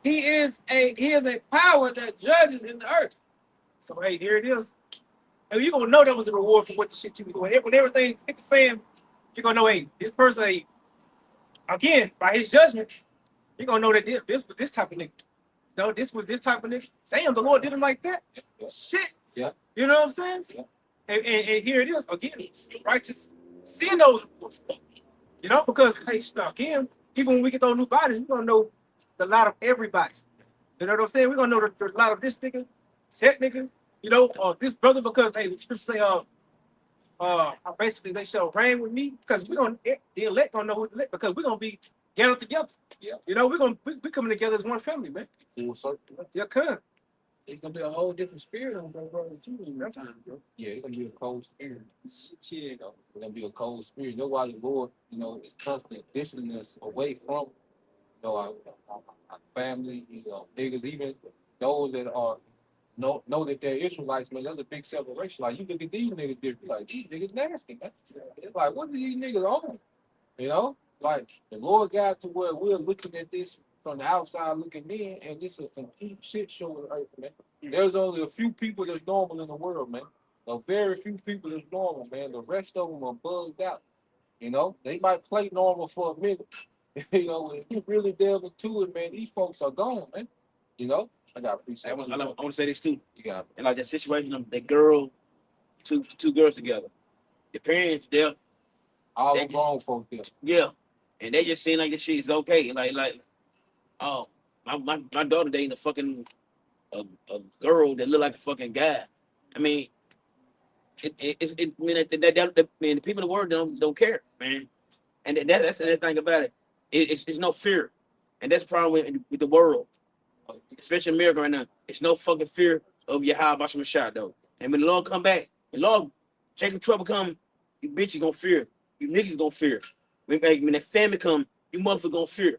Speaker 4: he is a power that judges in the earth.
Speaker 3: So hey, here it is. And you're gonna know that was a reward for what the shit you were doing. When everything hit the fan, you're gonna know, hey, this person, again, by his judgment, you're gonna know that this was this type of nigga. No, this was this type of nigga. Damn, the Lord did him like that.
Speaker 1: Yeah.
Speaker 3: Shit.
Speaker 1: Yeah.
Speaker 3: You know what I'm saying?
Speaker 1: Yeah.
Speaker 3: And here it is again, righteous seeing those rewards. You know, because hey, again, even when we get those new bodies, we're gonna know the lot of everybody's. You know what I'm saying? We're gonna know the lot of this nigga, that nigga, you know, this brother, because hey, the scripture say basically they shall reign with me, because we're gonna the elect gonna know who the elect, because we're gonna be gathered together.
Speaker 1: Yeah.
Speaker 3: You know, we coming together as one family, man.
Speaker 1: Full circle.
Speaker 3: Yeah, cuz.
Speaker 4: It's gonna be a whole different spirit on bro, too in that time, bro.
Speaker 1: Yeah, it's gonna be a cold spirit.
Speaker 3: Shit.
Speaker 1: You know, it's gonna be a cold spirit. That's why the Lord, you know, is constantly distancing us away from, you know, our family, you know, niggas, even those that are know that they're Israelites, man. There's a big separation. Like you look at these niggas different, like these niggas nasty, man. It's like, what are these niggas on? You know, like the Lord got to where we're looking at this from the outside looking in, and it's a complete shit show on earth, man. There's only a few people that's normal in the world, man. A very few people that's normal, man. The rest of them are bugged out. You know, they might play normal for a minute. You know, when you really delve into it, man, these folks are gone, man. You know, I got appreciate.
Speaker 2: I want to say this too.
Speaker 1: You got
Speaker 2: And like that situation of the girl, two girls together. The parents, they're
Speaker 1: all
Speaker 2: They-
Speaker 1: the grown folks there.
Speaker 2: yeah, and they just seem like this shit is okay. Like, oh, my daughter dating a fucking a girl that look like a fucking guy. I mean, I mean, the people in the world don't care, man. And that's the thing about it. It's no fear, and that's the problem with the world, especially America right now. It's no fucking fear of Yahweh Basham Shah though. And when the Lord come back, The Lord, Jacob trouble come, you bitches gonna fear. You niggas gonna fear. When that family come, you motherfuckers gonna fear.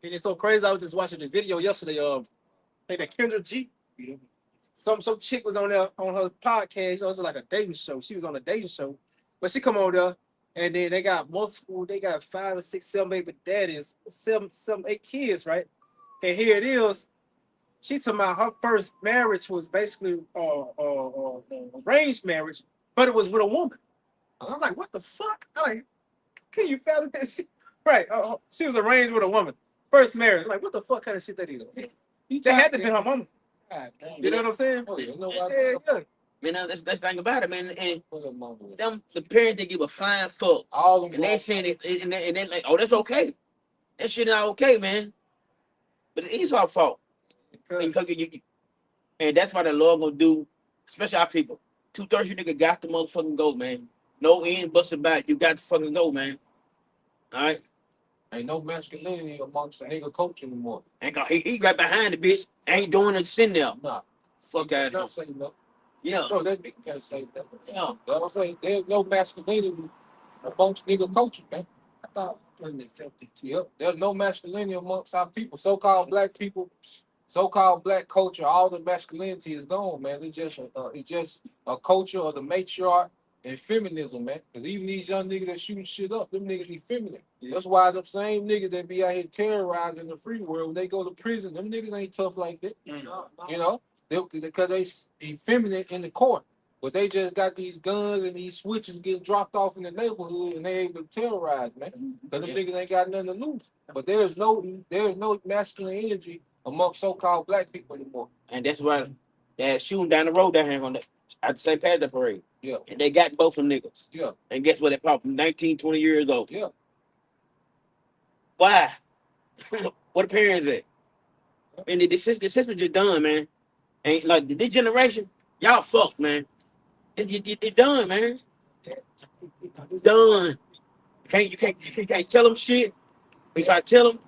Speaker 3: And it's so crazy. I was just watching the video yesterday of that Kendra G. Some chick was on there on her podcast. It was like a dating show. She was on a dating show, but she come over there, and then they got multiple. They got 5 or 6, 7 baby daddies, 7, 8 kids, right? And here it is. She talking about her first marriage was basically arranged marriage, but it was with a woman. I'm like, what the fuck? I'm like, can you fathom that shit? Right. She was arranged with a woman. First marriage. I'm like, what the fuck kind of shit that is? That had to be her mama. You know what I'm saying?
Speaker 1: Oh, yeah,
Speaker 3: Yeah.
Speaker 2: Man, let's think about it, man. And
Speaker 1: nobody.
Speaker 2: them, the parents, they give a flying fuck.
Speaker 1: All them
Speaker 2: And they saying it, and they like, oh, that's okay. That shit not okay, man. But it is our fault. And that's why the Lord gonna do, especially our people. 2/3 you nigga got to motherfucking go, man. No end busted back. You got to fucking go, man. All right.
Speaker 1: Ain't no masculinity amongst the nigga culture anymore.
Speaker 2: He right behind the bitch. Ain't doing it sitting there.
Speaker 1: Nah.
Speaker 2: Fuck out of here.
Speaker 1: Not saying nothing.
Speaker 2: Yeah.
Speaker 1: No, that nigga can't say that.
Speaker 2: Yeah.
Speaker 1: You know what I'm saying? There's no masculinity amongst nigga culture, man.
Speaker 4: I thought when they felt it too.
Speaker 1: Yep. There's no masculinity amongst our people. So-called black people, so-called black culture, all the masculinity is gone, man. It's just a culture of the matriarch and feminism, man. Because even these young niggas that shooting shit up, them niggas be feminine. That's why them same niggas that be out here terrorizing the free world, when they go to prison, them niggas ain't tough like that. You know? Because they effeminate in the court. But they just got these guns and these switches getting dropped off in the neighborhood and they able to terrorize, man. Because them niggas ain't got nothing to lose. But there's no masculine energy amongst so-called black people anymore.
Speaker 2: And that's why they had shooting down the road down here on the at the St. Patrick's parade.
Speaker 1: Yeah.
Speaker 2: And they got both of them niggas.
Speaker 1: Yeah.
Speaker 2: And guess what? They probably 19, 20 years old.
Speaker 1: Yeah.
Speaker 2: Why? What the parents at? And the system just done, man. Ain't like this generation, y'all fucked, man. It's done, man. It's done. You can't tell them shit. You try to tell them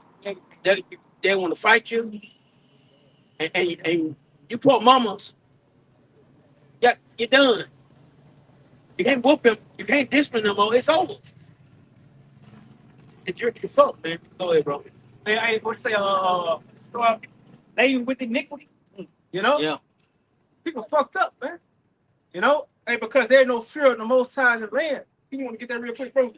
Speaker 2: they want to fight you. And you poor mamas. Yeah, you're done. You can't whoop him. You can't discipline them more. It's over. You're fucked, man. Go ahead, bro.
Speaker 3: Hey, what you say? They with iniquity. You know?
Speaker 2: Yeah.
Speaker 3: People fucked up, man. You know? Hey, because there's no fear of the Most High's in land. You want to get that real quick, bro?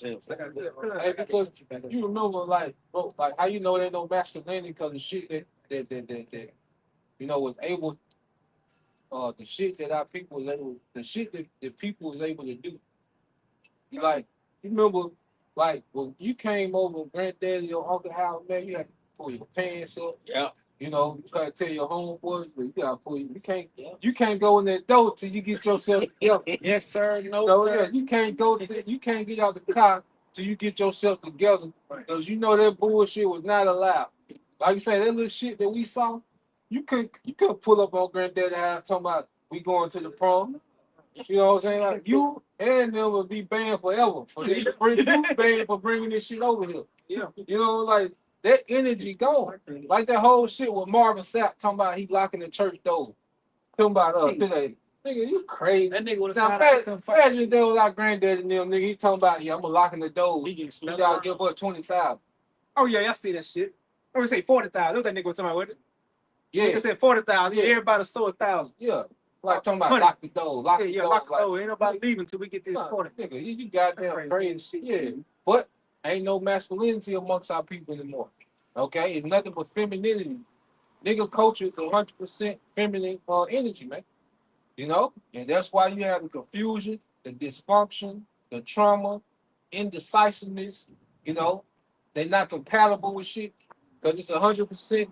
Speaker 1: Hey, because you remember, like, bro, like how you know there ain't no masculinity because the shit that you know was able, the shit that our people was able, the shit that people was able to do. You remember, like when you came over, granddaddy or uncle house, man, you had to pull your pants up.
Speaker 2: Yeah.
Speaker 1: You know, you try to tell your homeboys, but you gotta pull. You can't go in that door till you get yourself together.
Speaker 4: Yes, sir. No,
Speaker 1: So
Speaker 4: sir.
Speaker 1: yeah, you can't get out the car till you get yourself together, because you know that bullshit was not allowed. Like you say, that little shit that we saw, you couldn't pull up on granddaddy house talking about we going to the prom. You know what I'm saying? Like you and them will be banned forever. You banned for bringing this shit over here.
Speaker 3: Yeah.
Speaker 1: You know, like that energy gone. Like that whole shit with Marvin Sapp talking about he locking the church door. Talking about today. Nigga, you crazy.
Speaker 4: That nigga would
Speaker 1: Now,
Speaker 4: have
Speaker 1: imagine if they was our granddaddy and them, nigga. He talking about, yeah, I'm locking the door. You gotta give us 20,000.
Speaker 3: Oh, yeah, I see that shit. I would say 40,000. What that nigga was talking about, with it?
Speaker 1: Yeah.
Speaker 3: Nigga said 40,000.
Speaker 1: Yeah.
Speaker 3: Everybody sold 1,000.
Speaker 1: Yeah. Like talking about
Speaker 3: Money.
Speaker 1: lock the door. Lock the door.
Speaker 3: Lock the
Speaker 1: like,
Speaker 3: door. Ain't nobody leaving until we get this
Speaker 1: nah,
Speaker 3: 40.
Speaker 1: nigga, you goddamn crazy shit. Yeah. But ain't no masculinity amongst our people anymore. Okay? It's nothing but femininity. Nigga culture is 100% feminine energy, man. You know? And that's why you have the confusion, the dysfunction, the trauma, indecisiveness. You know? They're not compatible with shit because it's 100%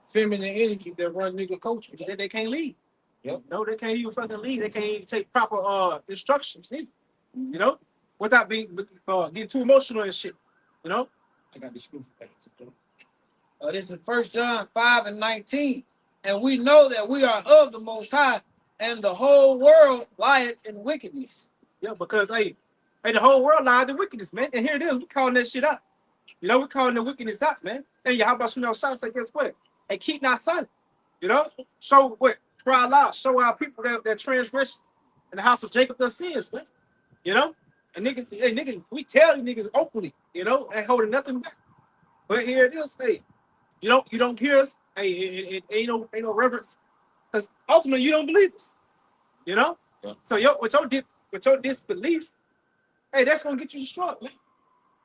Speaker 1: feminine energy that run nigga culture.
Speaker 3: They can't lead.
Speaker 1: Yep.
Speaker 3: No, they can't even fucking lead. They can't even take proper instructions. Either. You know? Without getting too emotional and shit. You know? I got this screw.
Speaker 4: This is 1 John 5:19. And we know that we are of the Most High, and the whole world lieth in wickedness.
Speaker 3: Yeah, because, hey, the whole world lied in wickedness, man. And here it is. We calling that shit out. You know, we calling the wickedness out, man. And how about shooting out shots? Like, guess what? Hey, keep not silent. You know? Show what? Cry loud. Show our people that transgression and the house of Jacob their sins, man. You know? And niggas, we tell you niggas openly, you know, ain't holding nothing back. But here it is, hey, you don't hear us, hey, it ain't no reverence, because ultimately you don't believe us, you know.
Speaker 1: Yeah.
Speaker 3: So with your disbelief, hey, that's gonna get you destroyed, man.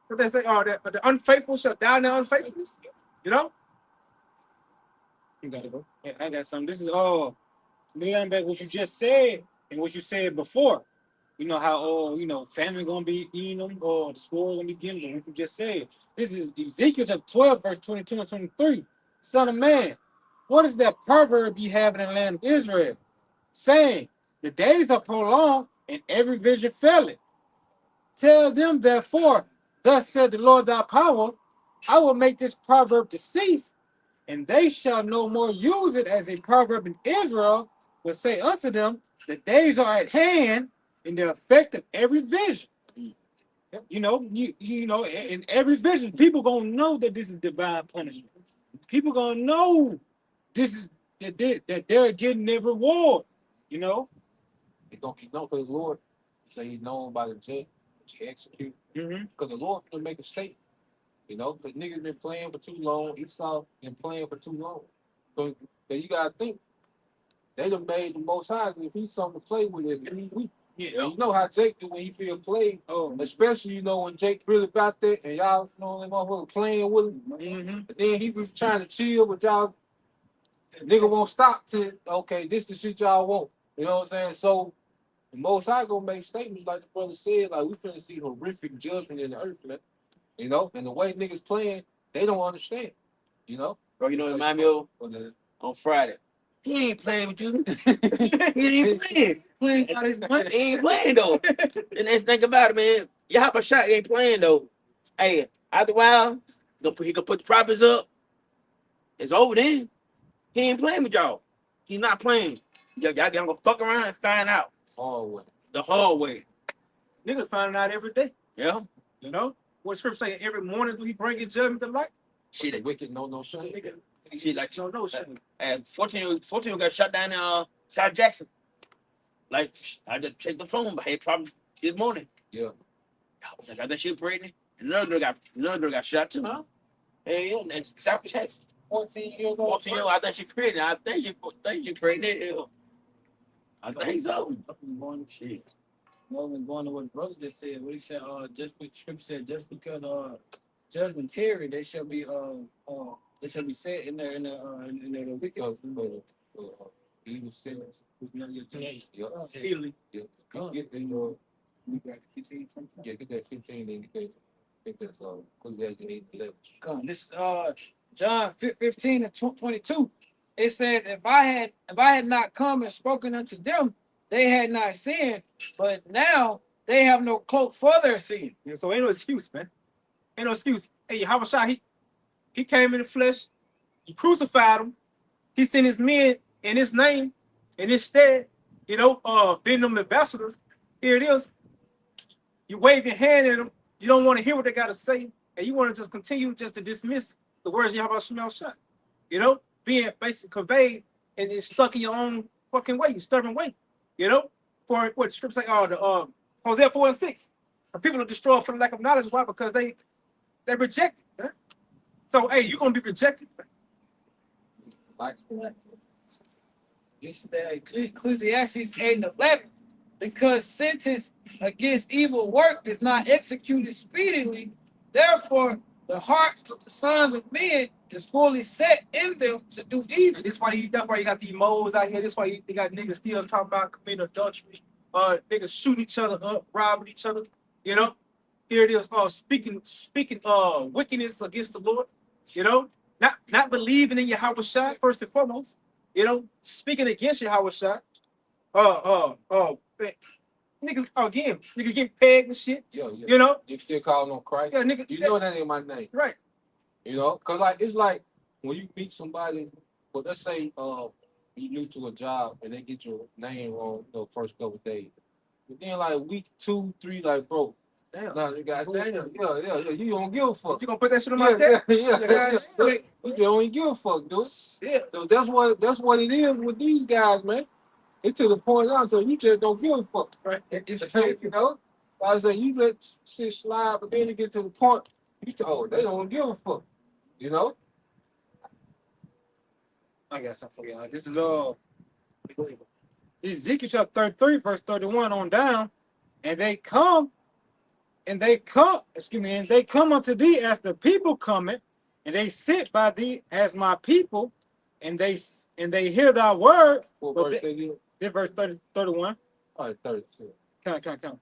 Speaker 3: What they say, oh, the unfaithful shall die in their unfaithfulness, you know.
Speaker 5: You gotta go. Yeah, I got something. This is all leading back what you just said and what you said before. You know how family gonna be eating them or the sword gonna be getting them. What you just said. This is Ezekiel chapter 12, verse 22 and 23. Son of man, what is that proverb you have in the land of Israel? Saying, the days are prolonged and every vision faileth. Tell them therefore, thus said the Lord thy power, I will make this proverb to cease, and they shall no more use it as a proverb in Israel, but say unto them, the days are at hand, and the effect of every vision. You know, in every vision, people gonna know that this is divine punishment. People gonna know this is that they're getting their reward. You know,
Speaker 1: He know because the Lord, he say he's known by the judge, which he execute. Because the Lord gonna make a statement. You know, because niggas been playing for too long. Esau been playing for too long. So you gotta think, they done made the Most High. If he's something to play with, every week.
Speaker 5: yeah.
Speaker 1: You know how Jake do when he feel played.
Speaker 5: Oh,
Speaker 1: Especially, when Jake really about that and y'all, them motherfuckers playing with him. And then he was trying to chill, but y'all, nigga won't stop till, okay, this the shit y'all want. You know what I'm saying? So, the Most High gonna make statements like the brother said, like, we finna see horrific judgment in the earth, man. You know? And the way niggas playing, they don't understand. You know?
Speaker 2: Bro, you know what remind me of? On Friday. He ain't playing with you. He ain't playing. Playing out his money. He ain't playing though. And let's think about it, man. Yahweh Shai ain't playing though. Hey, after a while, he gonna put the prophets up. It's over then. He ain't playing with y'all. He's not playing. Y'all gonna fuck around and find out.
Speaker 1: Hard
Speaker 2: The hard way.
Speaker 3: Niggas finding out every day,
Speaker 2: Yeah.
Speaker 3: you know. What scripture say? Every morning do he bring his judgment to light?
Speaker 1: The wicked know no shame.
Speaker 3: Nigga,
Speaker 2: Shit like
Speaker 3: no shame.
Speaker 2: and 14 got shut down in South Jackson. Like I just checked the phone, but had problems this morning.
Speaker 1: Yeah.
Speaker 2: I got that shit pregnant. Another girl got shot too. Huh? Hey, yeah, that's South Jackson.
Speaker 5: 14 years old.
Speaker 2: 14 years old. I think she pregnant. I think she pregnant. Yeah. I think so. Shit.
Speaker 4: Going to what brother just said. What he said, just what scripture said, just because judgment tarry, they shall be set in there in the wicked.
Speaker 1: Evil sinners.
Speaker 3: Italy.
Speaker 1: Yeah. Get the,
Speaker 4: We got 15 from
Speaker 1: yeah, get that 15 then get that Ecclesiastes 8:11.
Speaker 4: Come. This is John 15 and 22. It says, if I had not come and spoken unto them, they had not sinned, but now they have no cloak for their sin.
Speaker 3: Yeah, so ain't no excuse, man. Ain't no excuse. Hey, how about he came in the flesh, he crucified him, he sent his men in his name, in his stead, being them ambassadors. Here it is. You wave your hand at them, you don't want to hear what they gotta say, and you want to just continue just to dismiss the words you have about Shmuel Shah. Being basically conveyed and it's stuck in your own fucking way, your stubborn way. For what the scripture say, the Hosea 4:6. The people are destroyed for the lack of knowledge. Why? Because they rejected. Huh? So hey, you're gonna be rejected.
Speaker 4: Listen to Ecclesiastes 8 and 11. Because sentence against evil work is not executed speedily, therefore the hearts of the sons of men is fully set in them to do evil.
Speaker 3: That's why you got these moles out here. That's why you got niggas still talking about committing adultery. Niggas shooting each other up, robbing each other. Here it is. Speaking wickedness against the Lord. Not believing in Yahweh Shai first and foremost. Speaking against Yahweh Shai. Niggas getting pegged and shit.
Speaker 1: Yeah. You still calling on Christ?
Speaker 3: Yeah, niggas.
Speaker 1: You know that ain't my name.
Speaker 3: Right.
Speaker 1: Cause it's like when you meet somebody, but let's say you new to a job and they get your name wrong, first couple of days. But then like week 2, 3, like bro,
Speaker 3: Damn.
Speaker 1: nah, you got yeah, you don't give a fuck.
Speaker 3: You gonna put that shit on my deck?
Speaker 1: Yeah. You don't give a fuck, dude.
Speaker 3: Yeah.
Speaker 1: So that's what it is with these guys, man. It's to the point now, so you just don't give a fuck.
Speaker 3: Right.
Speaker 1: It's you know. I was like, you let shit slide, but then you get to the point, you told they don't give a fuck. You know?
Speaker 5: I got something for y'all. This is Ezekiel chapter 33, verse 31 on down, and they come, and they come unto thee as the people coming, and they sit by thee as my people, and they hear thy word.
Speaker 1: What
Speaker 5: But
Speaker 1: verse they did?
Speaker 5: this verse 31.
Speaker 1: All right, 32.
Speaker 5: Count.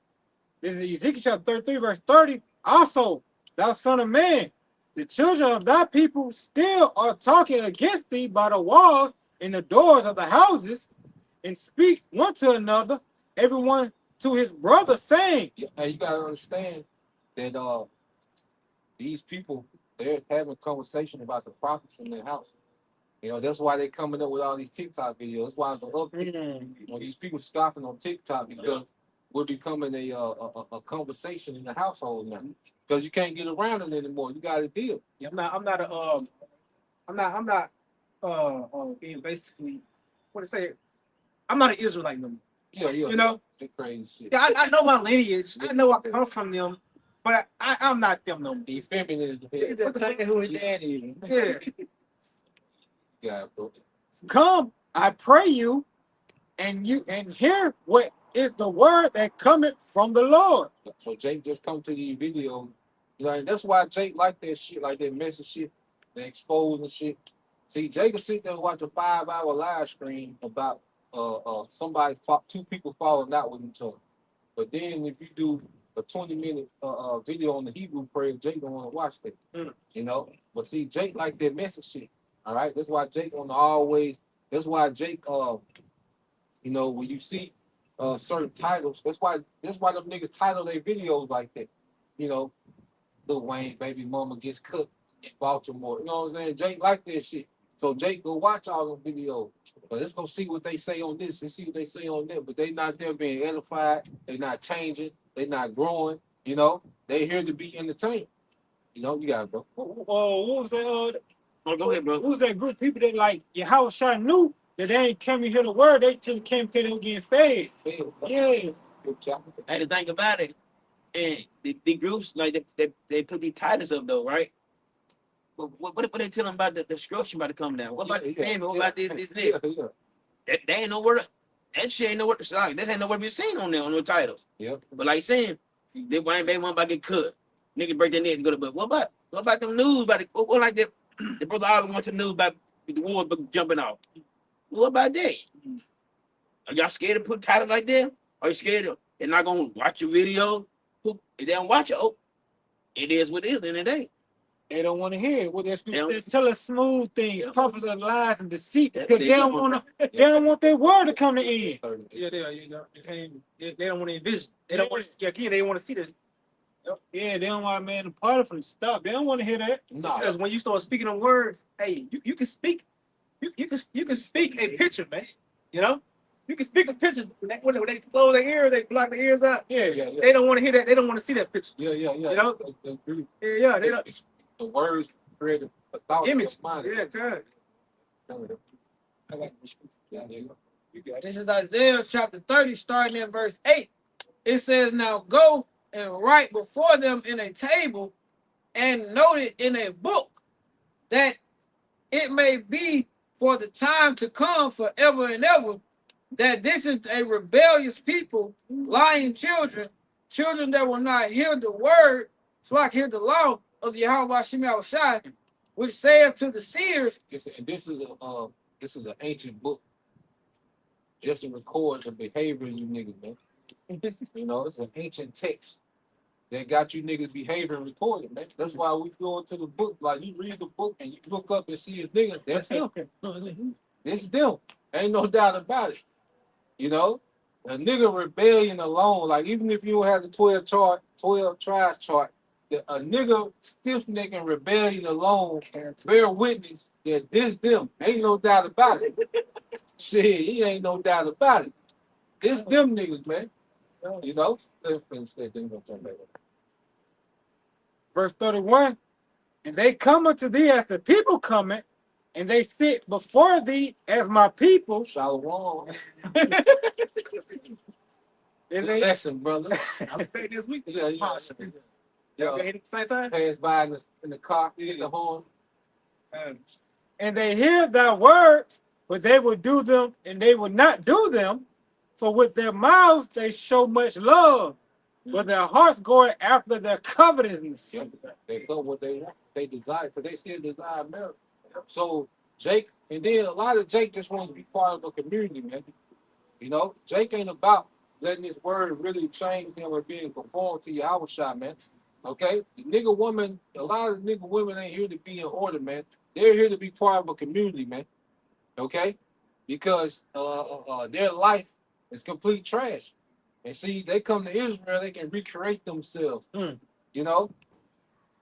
Speaker 5: This is Ezekiel chapter 33, verse 30. Also, thou son of man, the children of thy people still are talking against thee by the walls and the doors of the houses, and speak one to another, everyone to his brother, saying,
Speaker 1: Yeah, and you gotta understand that these people, they're having a conversation about the prophets in their house. You know, that's why they're coming up with all these TikTok videos. That's why the these people scoffing on TikTok because we're becoming a conversation in the household now. Because you can't get around it anymore. You got to deal.
Speaker 3: Yeah, being basically what to say. I'm not an Israelite no more.
Speaker 1: Yeah.
Speaker 3: You know?
Speaker 1: That crazy shit.
Speaker 3: Yeah, I know my lineage. I know I come from them, but I'm not them no more.
Speaker 1: He feminine as
Speaker 4: He's
Speaker 1: hell.
Speaker 4: just telling who his dad is.
Speaker 3: Yeah.
Speaker 1: Yeah, bro.
Speaker 5: come, I pray you, and hear what is the word that cometh from the Lord.
Speaker 1: So Jake just come to these videos. You know, and that's why Jake like that shit, like that messy shit, the exposing shit. See, Jake will sit there and watch a 5-hour live stream about two people falling out with each other. But then if you do a 20-minute video on the Hebrew prayer, Jake don't want to watch that. You know? But see, Jake like that messy shit. All right. That's why Jake want to always. That's why Jake. You know, when you see certain titles, that's why them niggas title their videos like that. You know, Lil Wayne baby mama gets cooked in Baltimore. You know what I'm saying? Jake like that shit. So Jake go watch all them videos. But let's go see what they say on this and see what they say on that. But they not there being edified. They not changing. They not growing. You know, they here to be entertained. You know, you got it, bro.
Speaker 5: What was that?
Speaker 2: Oh, go ahead, bro.
Speaker 5: Who was that group of people that like Yahweh knew that they ain't come to hear the word? They just came because they were getting fed. Yeah.
Speaker 1: Good job.
Speaker 2: And the thing about it, and the groups like they put these titles up though, right? But what they tell them about the destruction about to come down? What about the famine? What about this? They ain't no word. That shit ain't no word. Like, that ain't no word be seen on there on no titles.
Speaker 1: Yep.
Speaker 2: But like saying, they Wayne baby one about to get cut. Niggas break their neck and go to bed. What about them news about it? What like that? The brother always went to the news about the war jumping off. What about that? Are y'all scared to put titles like that? Are you scared they're not gonna watch your video? If they don't watch it, it is what it is in the day.
Speaker 5: They don't want to hear it. Well,
Speaker 2: don't-
Speaker 5: they tell us smooth things, prophets of lies and deceit,
Speaker 2: That's
Speaker 5: because
Speaker 2: it.
Speaker 5: they don't want to. They don't want their word to come to end.
Speaker 3: Yeah, they don't want to envision. They don't want to. Yeah, again, they want to see that.
Speaker 5: Yeah, they don't want man the party from the stop. They don't want to hear that.
Speaker 3: Because when you start speaking them words, hey, you can speak. You can speak a picture, man. You know, you can speak a picture. When they close their ears, they block their ears out.
Speaker 1: Yeah.
Speaker 3: They don't want to hear that. They don't want to see that picture.
Speaker 1: Yeah.
Speaker 3: You know? Yeah. They don't.
Speaker 1: The words create a thought
Speaker 3: Image.
Speaker 1: in your mind.
Speaker 3: Yeah, good.
Speaker 1: I like the scripture. Yeah, there you go. You got it.
Speaker 4: This is Isaiah chapter 30, starting in verse 8. It says, now go and write before them in a table and note it in a book, that it may be for the time to come forever and ever, that this is a rebellious people, lying children that will not hear the word, so like hear the law of Yahweh Shem Shai, which saith to the seers.
Speaker 1: This is an ancient book, just to record the behavior of you niggas, man. You know, it's an ancient text that got you niggas behaving recorded, man. That's why we go into the book. Like, you read the book and you look up and see a nigga. That's him. It's them. Ain't no doubt about it. You know, a nigga rebellion alone. Like, even if you don't have the 12 tribes chart, a nigga stiff neck and rebellion alone bear witness that this them. Ain't no doubt about it. Shit, he ain't no doubt about it. This them niggas, man. You know? Let's finish that. Then we'll turn back.
Speaker 5: Verse 31. And they come unto thee as the people coming, and they sit before thee as my people,
Speaker 1: Shalom.
Speaker 5: and
Speaker 1: Good
Speaker 5: they
Speaker 1: lesson, brother.
Speaker 3: I'll be back this week.
Speaker 1: Yeah, yeah.
Speaker 3: Y'all
Speaker 1: Yeah.
Speaker 3: hit at the same time?
Speaker 1: Pass by in the car, hit the horn.
Speaker 5: and they hear thy words, but they will do them, and they will not do them. For with their mouths they show much love, but their hearts go after their covetousness.
Speaker 1: Yeah, they go what they want, they desire, because they still desire marriage. So Jake, and then a lot of Jake just want to be part of the community, man. You know, Jake ain't about letting this word really change him or being conformed to your house shot, man. Okay? The nigga woman, a lot of nigga women ain't here to be in order, man. They're here to be part of a community, man. Okay? Because their life is complete trash. And see, they come to Israel, they can recreate themselves. You know?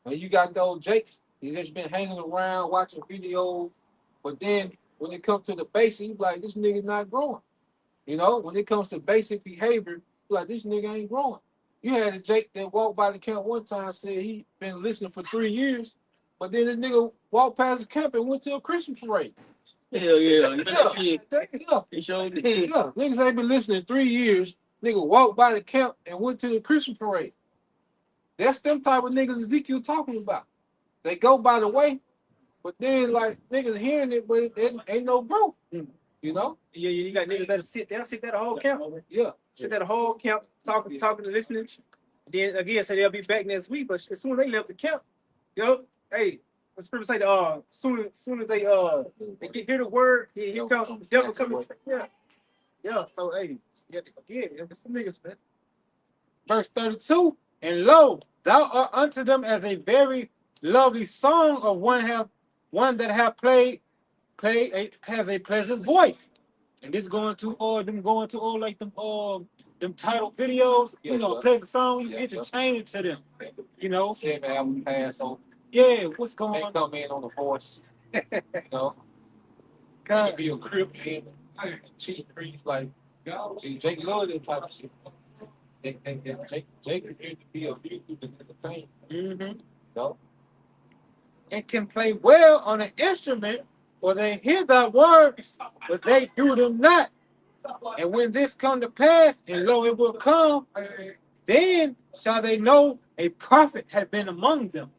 Speaker 1: And you got those Jakes, he's just been hanging around watching videos, but then when it comes to the basic, you be like, this nigga's not growing. You know, when it comes to basic behavior, you be like, this nigga ain't growing. You had a Jake that walked by the camp one time, said he been listening for 3 years, but then the nigga walked past the camp and went to a Christian parade.
Speaker 2: Hell yeah. You know
Speaker 1: Yeah,
Speaker 2: that shit.
Speaker 1: yeah,
Speaker 2: He sure did.
Speaker 1: yeah. Niggas ain't been listening 3 years. Nigga walked by the camp and went to the Christian parade. That's them type of niggas Ezekiel talking about. They go by the way, but then like niggas hearing it, but it ain't no growth. You know?
Speaker 3: Yeah, you got niggas that'll sit there the whole camp.
Speaker 1: Yeah.
Speaker 3: Sit there the whole camp, talking and listening. Then again, say they'll be back next week, but as soon as they left the camp, hey, what's people say? Soon as they hear the word, here comes the devil coming. Yeah. So hey, again, it's some niggas, man.
Speaker 5: Verse 32, and lo, thou art unto them as a very lovely song of one that have has a pleasant voice. And this going to all like them title videos,
Speaker 1: Yeah,
Speaker 5: you know,
Speaker 1: yeah.
Speaker 5: pleasant song, you
Speaker 1: Yeah,
Speaker 5: entertain it to them. You know?
Speaker 1: 7 album pass on.
Speaker 5: Yeah, what's
Speaker 1: They
Speaker 5: going on?
Speaker 1: come in on the voice. You know? It
Speaker 5: God,
Speaker 1: could be a crib kid, cheap trees like see, Jake love that type of shit. Jake appeared to be a beauty and entertainment. You know?
Speaker 5: and can play well on an instrument, for they hear thy words, but they do them not. And when this come to pass, and lo, it will come, then shall they know a prophet had been among them.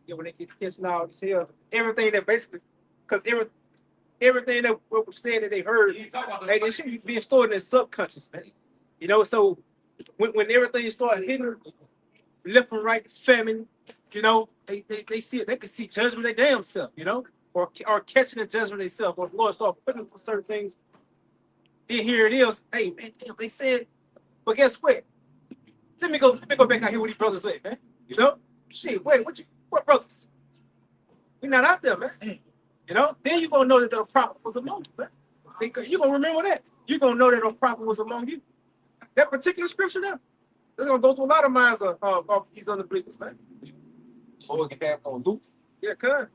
Speaker 3: Yeah, when they get catching all this here, everything that basically, because everything that was said that they heard, like, it should be being stored in their subconscious, man. You know, so when everything started hitting left and right, famine, you know, they see it, they can see judgment of their damn self, you know, or catching the judgment of themselves, or the Lord start putting them for certain things. Then here it is, hey man, damn, they said, but guess what? Let me go back out here with these brothers with, man. You know? Shit, wait, what brothers? We're not out there, man. You know? Then you're gonna know that the prophet was among you, man. You're gonna remember that. You're gonna know that the prophet was among you. That particular scripture there. That's gonna go through a lot of minds of these other believers, man.
Speaker 1: Lord can have no loop,
Speaker 3: Yeah, good.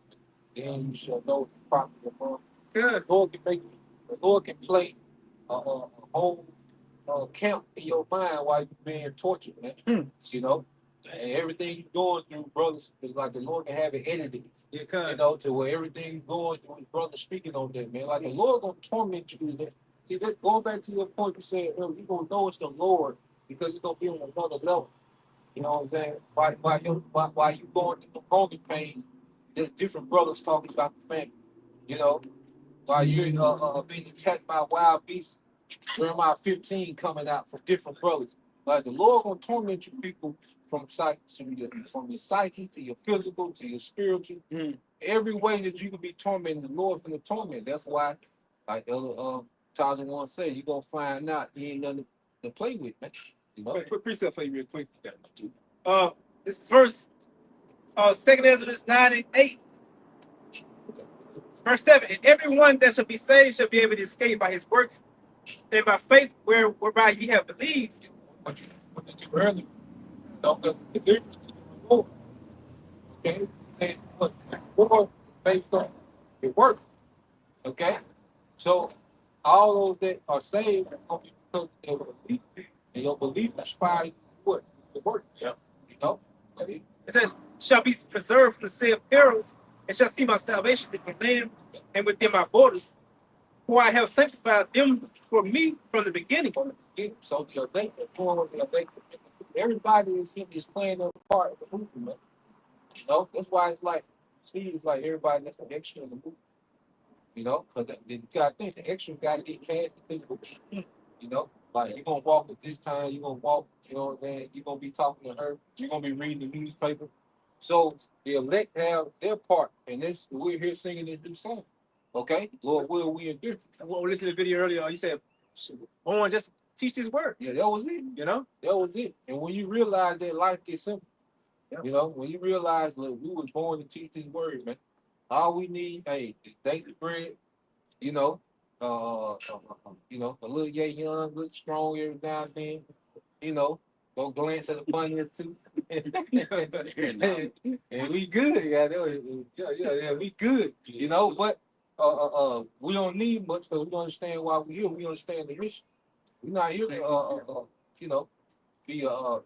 Speaker 1: then you shall know the prophet among.
Speaker 3: Good.
Speaker 1: The Lord can play a whole camp in your mind while you're being tortured, man. You know? And everything you're going through, brothers, is like the Lord can have it edited.
Speaker 3: Yeah,
Speaker 1: You
Speaker 3: good.
Speaker 1: know, to where everything you're going through, brother speaking on that, man. Like the Lord gonna torment you. Man. See, that going back to your point you said earlier, you're gonna know it's the Lord because it's gonna be on another level. You know what I'm saying? While you going through the growing pains, there's different brothers talking about the family. You know, while you're being attacked by wild beasts, Jeremiah 15 coming out for different brothers. Like the Lord gonna torment you people from your psyche to your physical to your spiritual. Every way that you can be tormenting the Lord from the torment. That's why, like Elder Tarzan once said, you're gonna find out he ain't nothing to play with, man. You know?
Speaker 3: Quick precept for you real quick. This is verse 2nd Ezra 9:8. Verse 7, and everyone that shall be saved shall be able to escape by his works and by faith whereby ye have believed.
Speaker 1: What you do earlier, don't get the difference in the Lord. Okay? And look, Lord based on your work. Okay? So all those that are saved are going to be because they were belief. And your belief inspires what? The work. Yeah. You know?
Speaker 3: It says, shall be preserved from the sin of perils and shall see my salvation in the land and within my borders. For I have sanctified them for me from the beginning.
Speaker 1: So they doing what they everybody is playing their part in the movie, man. You know, that's why it's like, see, it's like everybody that's an extra in the movie. You know, because you gotta think the extra gotta get cast to think of it. You know, like you're gonna walk at this time, you're gonna walk, you know what I'm saying? You're gonna be talking to her, you're gonna be reading the newspaper. So the elect have their part, and this we're here singing this new song. Okay, Lord, will we endure?
Speaker 3: Well, we listened to the video earlier. You said, "Oh, just teach this word."
Speaker 1: Yeah, that was it.
Speaker 3: You know,
Speaker 1: That was it. And when you realize that life gets simple,
Speaker 3: yeah.
Speaker 1: you know, when you realize, look, we were born to teach this word, man. All we need, hey, is daily bread, you know, a little young, a little strong every now and then, you know, go glance at a bunny or two. And we good, yeah, we good, you know, but we don't need much because we understand why we're here. We understand the mission. We're not here to, you know, be a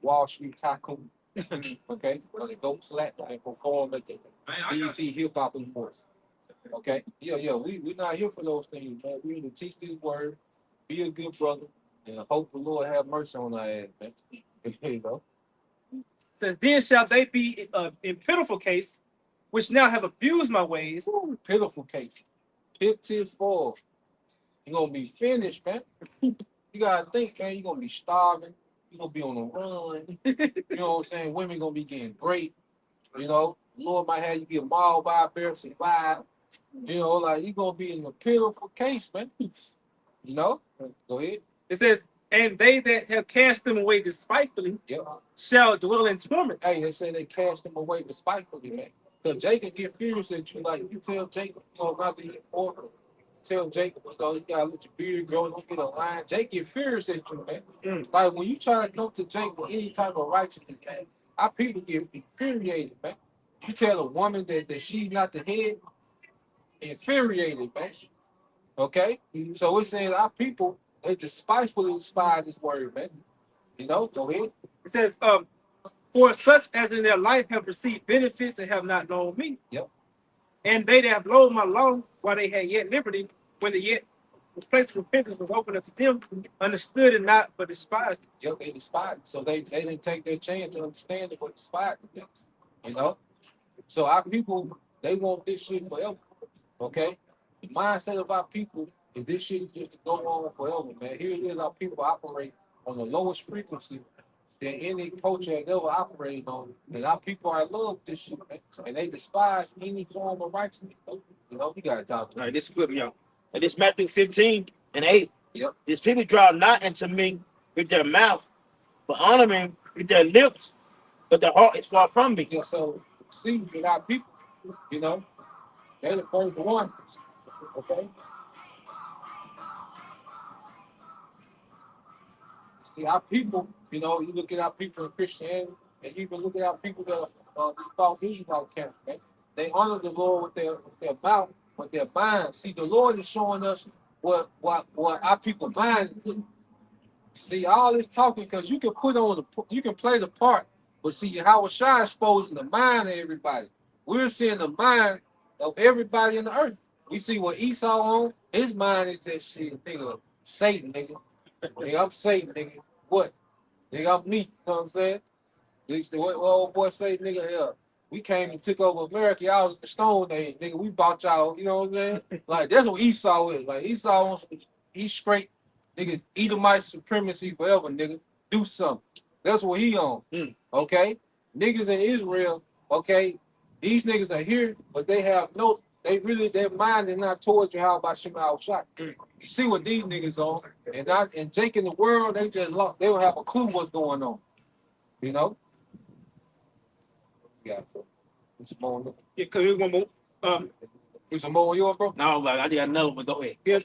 Speaker 1: Wall Street tycoon. Okay, go platinum and perform at the BET Hip Hop Awards. Okay, we're not here for those things, man. We're here to teach this word, be a good brother, and hope the Lord have mercy on our ass, man. You know,
Speaker 3: it says, "Then shall they be in pitiful case, which now have abused my ways."
Speaker 1: Ooh, pitiful case, pitiful. You're gonna be finished, man. You gotta think, man. You're gonna be starving. You're gonna be on the run. You know what I'm saying? Women gonna be getting great. You know, Lord might have you get mauled by a bear, survive. You know, like you're gonna be in a pitiful case, man. You know? Go ahead.
Speaker 3: It says, "And they that have cast them away despitefully
Speaker 1: Yep.
Speaker 3: shall dwell in torments."
Speaker 1: Hey, they say they cast them away despitefully, man. So Jacob get furious at you. Like you tell Jacob, you know, not to eat pork. Tell Jacob, you know, you gotta let your beard grow, don't get a line. Jacob get furious at you, man. Like when you try to come to Jacob with any type of righteousness, man, our people get infuriated, man. You tell a woman that she's not the head, infuriated, man. Okay? So it says our people, they despitefully despise this word, man. You know, go ahead.
Speaker 3: It says, "For such as in their life have received benefits and have not known me.
Speaker 1: Yep.
Speaker 3: And they that have loathed my law while they had yet liberty, when the place of repentance was open unto them, understood it not, but despised it."
Speaker 1: Yep, they despise it. So they didn't take their chance to understand it, but despise it. You know? So our people, they want this shit forever. Okay? The mindset of our people is this shit just to go on forever, man. Here it is, our people operate on the lowest frequency than any culture has ever operated on. And our people are in love with this shit, man. And they despise any form of righteousness. You know, we gotta talk.
Speaker 2: All right, this is good, y'all. And this Matthew 15:8.
Speaker 1: Yep.
Speaker 2: These people draw not into me with their mouth, but honor me with their lips, but their heart is far from me.
Speaker 1: Yeah, so see with our people, you know, they're the first one. Okay. See, our people, you know, you look at our people in Christianity, and you even look at our people that thought Israelite camp, right? They honor the Lord with their mouth, with their mind. See, the Lord is showing us what our people mind is. You see, all this talking, because you can you can play the part, but see, how Shai exposing the mind of everybody. We're seeing the mind of everybody in the earth. We see what Esau on, his mind is that shit, nigga, Satan, nigga. Nigga, I'm Satan, nigga. What? Nigga, I'm me. You know what I'm saying? What old boy say, nigga, yeah. We came and took over America. Y'all was in the Stone Age, nigga. We bought y'all, you know what I'm saying? Like, that's what Esau is. Like, Esau wants to, he's straight, nigga, Edomite supremacy forever, nigga. Do something. That's what he on. Okay? Niggas in Israel, okay, these niggas are here, but they have no, their mind is not towards you. How about Shema Shot? You see what these niggas on, and Jake in the world, they just lost. They don't have a clue what's going on. You know? Yeah. Some more.
Speaker 3: Yeah, because we want more.
Speaker 1: There's some more on yours, bro?
Speaker 2: No, but I got another one. Go ahead.
Speaker 3: Yeah,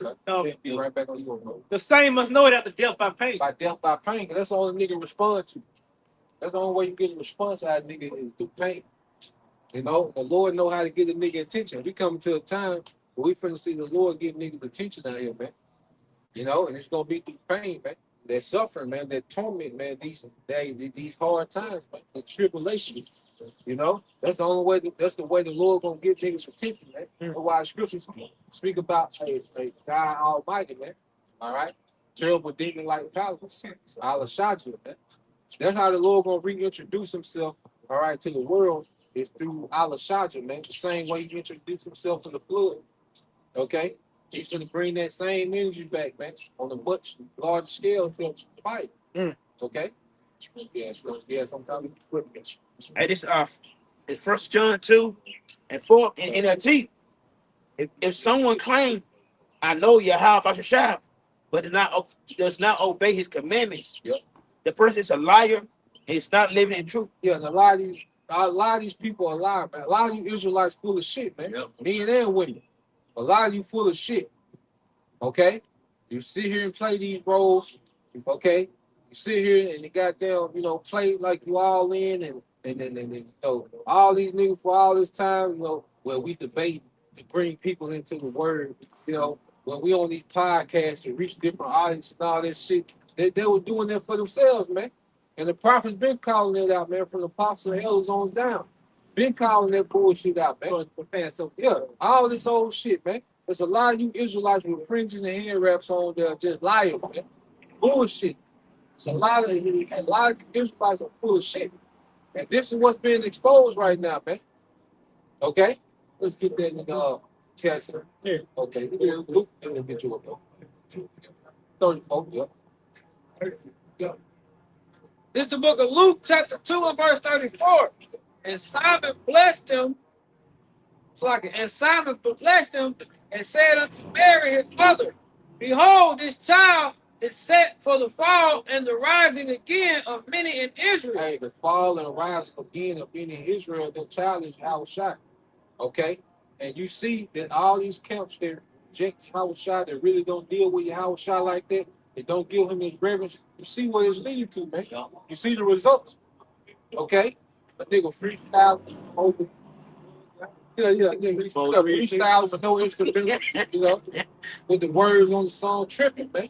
Speaker 1: Be right back on yours, bro.
Speaker 3: the same must know it after death by pain.
Speaker 1: By death by pain, 'cause that's the only nigga respond to. That's the only way you get a response out of nigga is through pain. You know, the Lord know how to get a nigga attention. We come to a time where we finna see the Lord get niggas attention out here, man. You know, and it's gonna be through pain, man. That suffering, man, that torment, man, these hard times, man, the tribulation. You know, that's the only way. That's the way the Lord gonna get niggas attention, man. That's why scriptures speak about a God Almighty, man. All right, terrible demon like palace. I'll shot you, man. That's how the Lord gonna reintroduce Himself. All right, to the world is through Allah Shaja, man. The same way He introduced Himself to the flood. Okay, He's gonna bring that same energy back, man, on a much larger scale to the fight. Okay. Yeah, so, yeah. Sometimes we put it.
Speaker 2: Hey, it's 1 John 2:4 in NLT. If someone claims, I know Yahweh Bashashab, but does not obey his commandments,
Speaker 1: Yep.
Speaker 2: the person is a liar and is not living in truth.
Speaker 1: Yeah, and a lot of these people are lying, man. A lot of you Israelites full of shit, man.
Speaker 2: Yep.
Speaker 1: Men and women. A lot of you full of shit. Okay? You sit here and play these roles, okay? You sit here and you goddamn, play like you all in and all these niggas for all this time, where we debate to bring people into the word, when we on these podcasts to reach different audiences and all that shit, they were doing that for themselves, man. And the prophet's been calling it out, man, from the apostles and elders on down. Been calling that bullshit out, man. So yeah, all this old shit, man. There's a lot of you Israelites with fringes and hair wraps on there just lying, man. Bullshit. So a lot of Israelites are full of shit. And this is what's being exposed right now, man. Okay? Let's get that in the chat. Yeah. Okay. Luke, and we'll get you up, though. 34, yeah. Yeah.
Speaker 4: This is the book of Luke, chapter 2 and verse 34. And Simon blessed him. And Simon blessed him and said unto Mary, his mother, Behold, this child is set for the fall and the rising again of many in Israel.
Speaker 1: Hey, the fall and the rising again of many in Israel, that child is Yahushua. Okay? And you see that all these camps there, Yahushua, that really don't deal with Yahushua like that, they don't give him his reverence. You see what it's leading to, man. You see the results. Okay? A nigga freestyle over. Freestyle with no instrumental, with the words on the song tripping, man.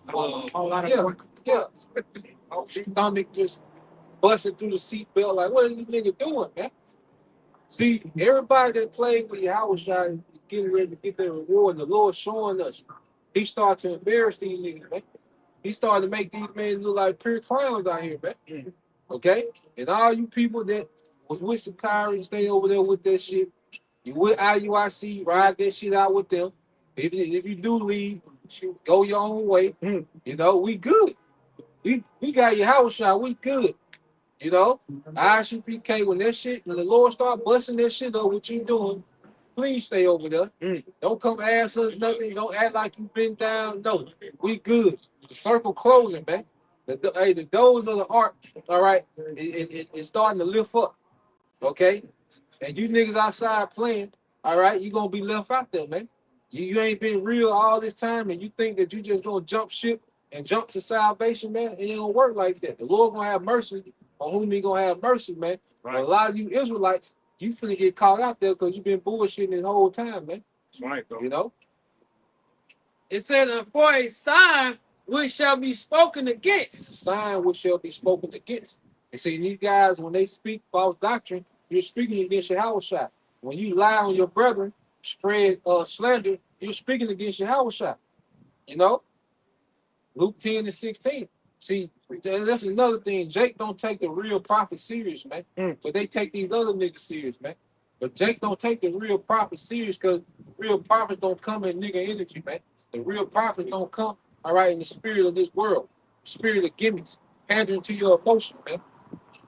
Speaker 1: Yeah. Stomach just busting through the seatbelt, like, what is this nigga doing, man? See, everybody that played with Yahushua is getting ready to get their reward, and the Lord showing us. He started to embarrass these niggas, man. He started to make these men look like pure clowns out here, man. Okay? And all you people that was with Sakari and stay over there with that shit, you with IUIC, ride that shit out with them. If you do leave, go your own way. We good. We got your house shot. We good. ISUPK, when the Lord start busting that shit up, what you doing, please stay over there. Don't come ask us nothing. Don't act like you been down. No, we good. The circle closing, man. The doors of the ark, all right, it's starting to lift up. Okay? And you niggas outside playing, all right, you going to be left out there, man. You ain't been real all this time, and you think that you just going to jump ship and jump to salvation, man. It ain't going to work like that. The Lord going to have mercy on whom he going to have mercy, man. Right. But a lot of you Israelites, you finna get caught out there because you've been bullshitting this whole time, man.
Speaker 2: That's right, bro.
Speaker 4: It says, for a sign which shall be spoken against.
Speaker 1: A sign which shall be spoken against. And see, these guys, when they speak false doctrine, you're speaking against your house shot. When you lie on your brethren, spread slander, you're speaking against your house shot. Luke 10 and 16. See, that's another thing. Jake don't take the real prophet serious, man. But they take these other niggas serious, man. But Jake don't take the real prophet serious because real prophets don't come in nigga energy, man. The real prophets don't come, all right, in the spirit of this world, spirit of gimmicks, pandering to your emotion, man.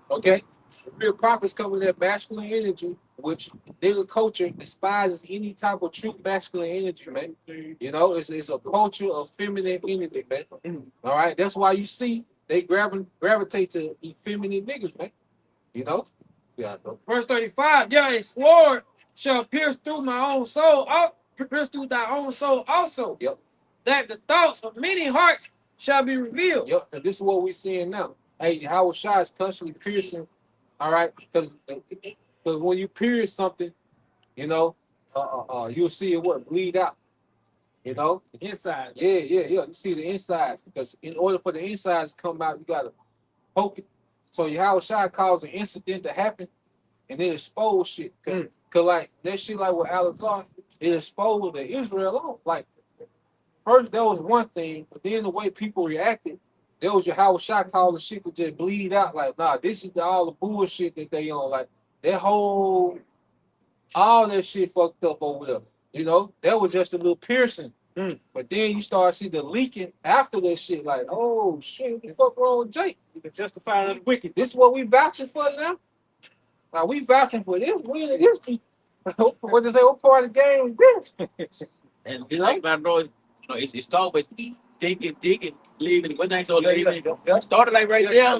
Speaker 1: Okay? The real prophets come in that masculine energy, which nigga culture despises any type of true masculine energy, man. It's a culture of feminine energy, man. All right? That's why you see they gravitate to effeminate niggas, man. Yeah,
Speaker 4: verse 35, a sword shall pierce through my own soul, pierce through thy own soul also.
Speaker 1: Yep.
Speaker 4: That the thoughts of many hearts shall be revealed.
Speaker 1: Yep, and this is what we're seeing now. Hey, Howard Shah is constantly piercing, all right? Because when you pierce something, you'll see it bleed out.
Speaker 4: The inside.
Speaker 1: Yeah. You see the insides. Because in order for the insides to come out, you got to poke it. So your Howard Shah caused an incident to happen, and it exposed shit. Cause like that shit like with Alexander, it exposed the Israel on. Like first that was one thing, but then the way people reacted, there was your Howard Shot calling shit to just bleed out. Like, nah, this is all the bullshit that they on. Like that whole all that shit fucked up over there. You know, that was just a little piercing. But then you start see the leaking after that shit, like, oh shit, what the fuck wrong with Jake?
Speaker 3: You can justify the wicked.
Speaker 1: This is what we vouching for now. Like we vouching for this win, this what they say, what part of the game is this?
Speaker 2: And you like my bro, it started with digging, leaving. One night so leaving.
Speaker 1: Yeah.
Speaker 2: Started like right there.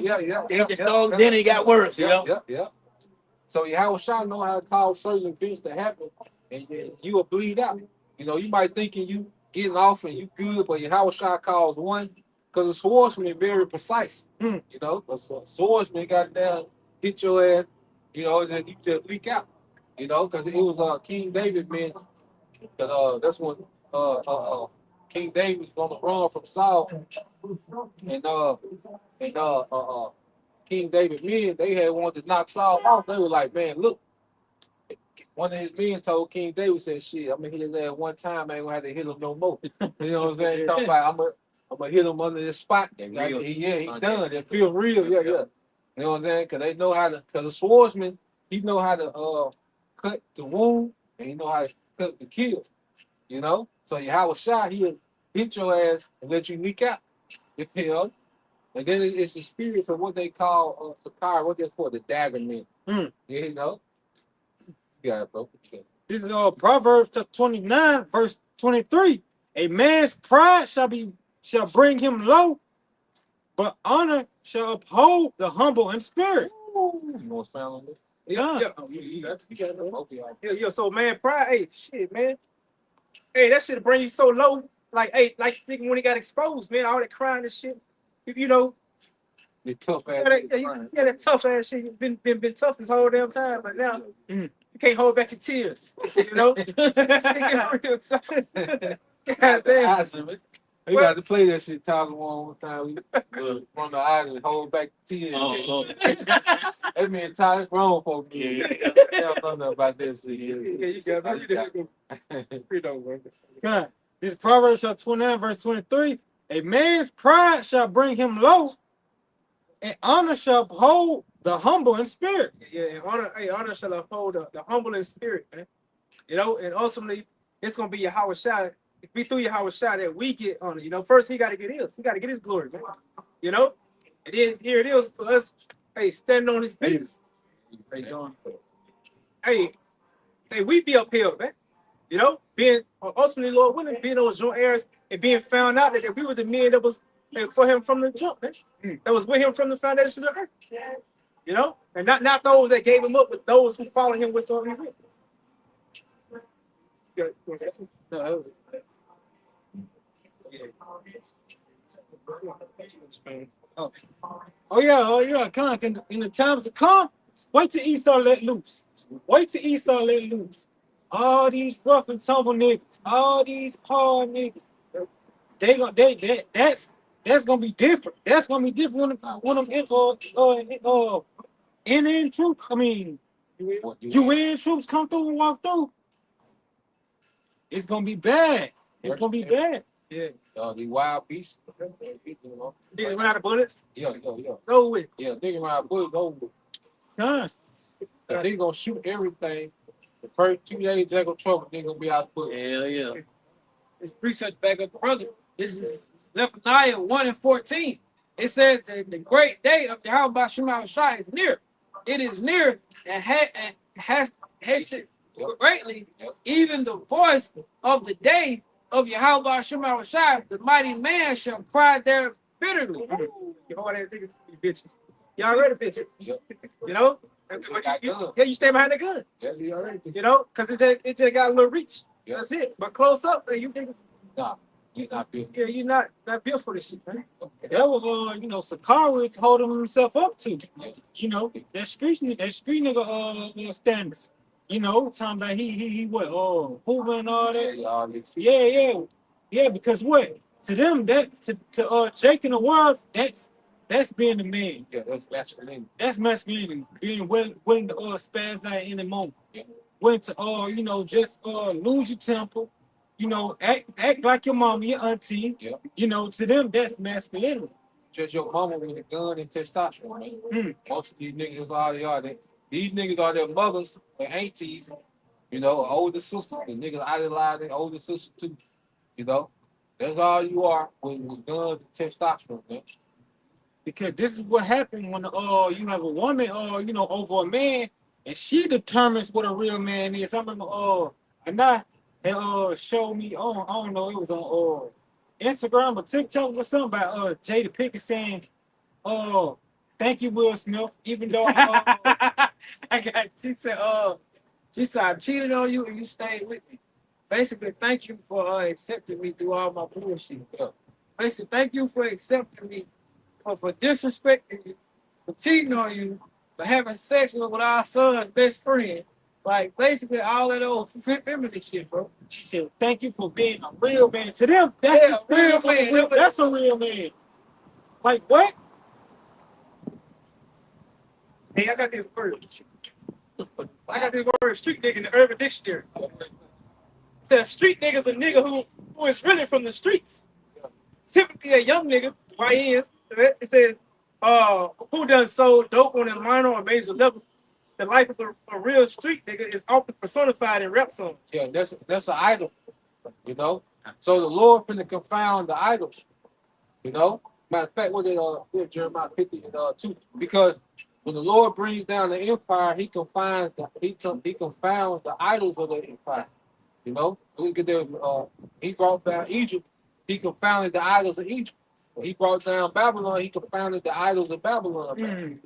Speaker 2: They just started, then it got worse, you know.
Speaker 1: Yeah. So you Howard Shot know how to cause certain events to happen, and you will bleed out. You know, you might thinking you getting off and you good, but your Howard Shot calls one because the swordsman is very precise. You know, a swordsman got down, hit your ass. You know, you just leak out. You know, because it was King David, man. Because that's when King David was on the run from Saul, and King David men, they had wanted to knock Saul off. They were like, man, look. One of his men told King David, said, shit, I'm gonna hit his ass one time, I ain't gonna have to hit him no more. You know what I'm saying? Talking about I'm gonna hit him under this spot. He done. That feel real, yeah. You know what I'm saying? Cause they know how to, cause the swordsman, he know how to cut the wound and he know how to cut the kill. You know? So you have a shot, he'll hit your ass and let you leak out. You know? And then it's the spirit of what they call Sakari, what they're for, the dagger men. You know? Yeah, bro.
Speaker 5: This is Proverbs 29, verse 23. A man's pride shall bring him low, but honor shall uphold the humble in spirit.
Speaker 1: You want to sound on this?
Speaker 3: Yeah.
Speaker 1: You got it. Okay, all right.
Speaker 3: Yeah. So man, pride, hey, shit, man. Hey, that shit bring you so low. Like, hey, like when he got exposed, man, all that crying and shit. You know,
Speaker 1: The tough ass.
Speaker 3: that tough ass shit. Been tough this whole damn time, but now you can't hold back your tears. You know. God damn.
Speaker 1: You got to play that shit, Tyler, one time. From the eyes and hold back the tears. That mean Tyler grown folks. They don't know nothing about this shit.
Speaker 5: God. This is Proverbs 29, verse 23. A man's pride shall bring him low, and honor shall uphold the humble in spirit.
Speaker 3: Yeah, and honor shall uphold the humble in spirit, man. You know, and ultimately, it's gonna be your Howard Shot. If we through your Howard Shot that we get honor, you know, first he got to get his. He got to get his glory, man. You know, and then here it is for us. Hey, standing on his business.
Speaker 1: How you doing?
Speaker 3: Hey, we be upheld, man. You know, being ultimately, Lord willing, being those joint heirs and being found out that we were the men that was for him from the jump, man. That was with him from the foundation of the earth. You know, and not those that gave him up, but those who followed him with so he went. No, that was it.
Speaker 5: Oh yeah. Come on. In the times to come, wait till Esau let loose. All these rough and tumble niggas, all these hard niggas, that's gonna be different. That's gonna be different when them in troops. I mean, UN troops come through and walk through. It's gonna be bad. It's gonna be bad.
Speaker 3: Yeah.
Speaker 1: The wild beasts.
Speaker 3: Niggas run out of bullets.
Speaker 1: Yeah.
Speaker 3: It's over with.
Speaker 1: Yeah, nigga around bullets over.
Speaker 5: Huh?
Speaker 1: They gonna shoot everything. The first 2 days, Jack of trouble, they gonna be out of
Speaker 2: Hell yeah.
Speaker 4: This precept back up, brother. This is Zephaniah 1:14. It says that the great day of the Yahweh Shema Shai is near. It is near and has hasted greatly. Even the voice of the day of Yahweh Shema Shai, the mighty man shall cry there bitterly.
Speaker 3: You hard ass niggas, you bitches. Y'all ready, bitches?
Speaker 1: Yep.
Speaker 3: You know? You stay behind the gun.
Speaker 1: Yes, he already.
Speaker 3: You know, because it just got a little reach.
Speaker 1: Yeah.
Speaker 3: That's it. But close up, you niggas.
Speaker 1: Nah, you're not built.
Speaker 3: Yeah, you're not built for this shit, man.
Speaker 5: That was Sakari is holding himself up to.
Speaker 1: Yeah.
Speaker 5: You know, that street nigga standards. You know, talking about he what Hoover and all that. Yeah, because what? To them, that to Jake and the world, That's being a man.
Speaker 1: Yeah, that's masculinity.
Speaker 5: That's masculinity. Being willing to spaz out in the moment.
Speaker 1: Yeah.
Speaker 5: Willing to just lose your temper. Act like your mama, your auntie.
Speaker 1: Yeah.
Speaker 5: To them that's masculinity.
Speaker 1: Just your mama with a gun and testosterone, man. Most of these niggas these niggas are their mothers and aunties, older sister. The niggas idolize their older sister too. That's all you are with guns and testosterone, man.
Speaker 5: Because this is what happens when you have a woman over a man, and she determines what a real man is. I remember and showed me on I don't know, it was on Instagram or TikTok or something about Jada Pinkett saying, thank you, Will Smith, even though she said I cheated on you and you stayed with me. Basically, thank you for accepting me through all my bullshit.
Speaker 1: Yeah.
Speaker 5: Basically, thank you for accepting me, for disrespecting you, for cheating on you, for having sex with our son's best friend. Like, basically, all that old feminine shit, bro. She said, thank you for being a real man. To them, that's a real man. That's a real man. Like, what? Hey, I got this word. Street nigga in the Urban Dictionary. It says street nigga is a nigga who is really from the streets. Typically a young nigga, YNs. It says, who done sold dope on a minor or major level. The life of a real street nigga is often personified in rap songs.
Speaker 1: Yeah, that's an idol, So the Lord finna confound the idols, Matter of fact, what did Jeremiah 50 and 2? Because when the Lord brings down the empire, he confounds the idols of the empire. Look at he brought down Egypt, he confounded the idols of Egypt. When he brought down Babylon, he confounded the idols of Babylon.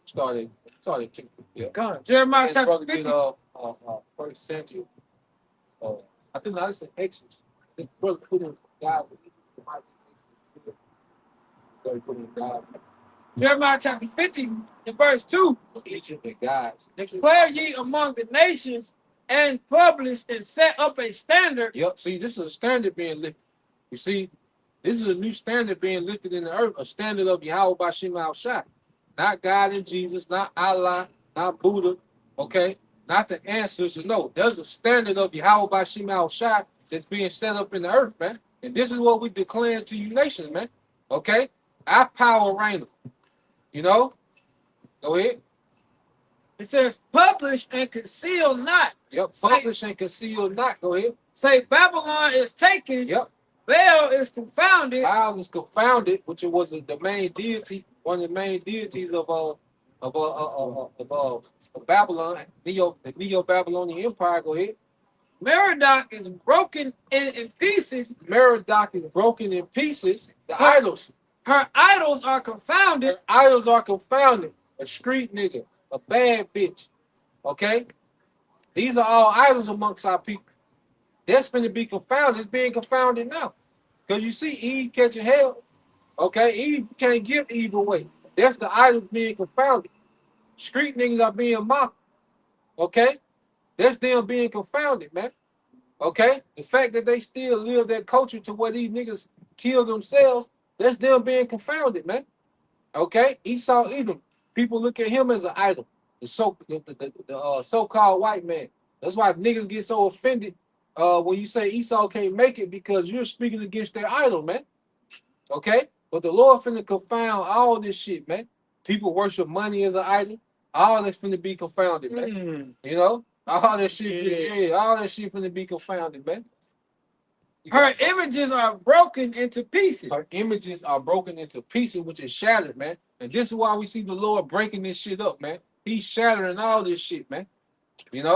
Speaker 1: Started. Yeah.
Speaker 5: God, Jeremiah
Speaker 1: His
Speaker 5: chapter
Speaker 1: brother
Speaker 5: 50.
Speaker 1: did First Samuel. I think that's in Exodus. His brother put him God.
Speaker 5: Jeremiah chapter 50, in verse 2.
Speaker 1: Egypt and gods.
Speaker 5: Declare ye among the nations and publish and set up a standard.
Speaker 1: Yep. See, this is a standard being lifted. You see, this is a new standard being lifted in the earth, a standard of Yahweh Bashim al-Shai. Not God and Jesus, not Allah, not Buddha, okay? Not the ancestors. No, there's a standard of Yahweh Bashim al-Shai that's being set up in the earth, man. And this is what we declare to you nations, man. Okay? Our power reign. Go ahead.
Speaker 5: It says, publish and conceal not.
Speaker 1: Yep. Publish and conceal not. Go ahead.
Speaker 5: Say Babylon is taken.
Speaker 1: Yep.
Speaker 5: Baal is confounded.
Speaker 1: Baal is confounded, which was the main deity, one of the main deities of Babylon, the Neo-Babylonian Empire. Go ahead.
Speaker 5: Merodach is broken in pieces.
Speaker 1: Merodach is broken in pieces. The idols.
Speaker 5: Her idols are confounded.
Speaker 1: Her idols are confounded. A street nigga, a bad bitch. Okay? These are all idols amongst our people. That's going to be confounded. It's being confounded now. Because you see Eve catching hell. Okay? Eve can't give Eve away. That's the idols being confounded. Street niggas are being mocked. Okay? That's them being confounded, man. Okay? The fact that they still live that culture to where these niggas kill themselves, that's them being confounded, man. Okay? Esau Edom. People look at him as an idol. The so-called white man. That's why niggas get so offended when you say Esau can't make it, because you're speaking against their idol, man. Okay? But the Lord finna confound all this shit, man. People worship money as an idol. All that's finna be confounded, man. All that shit, all that shit finna be confounded, man.
Speaker 5: Her images are broken into pieces.
Speaker 1: Her images are broken into pieces, which is shattered, man. And this is why we see the Lord breaking this shit up, man. He's shattering all this shit, man. And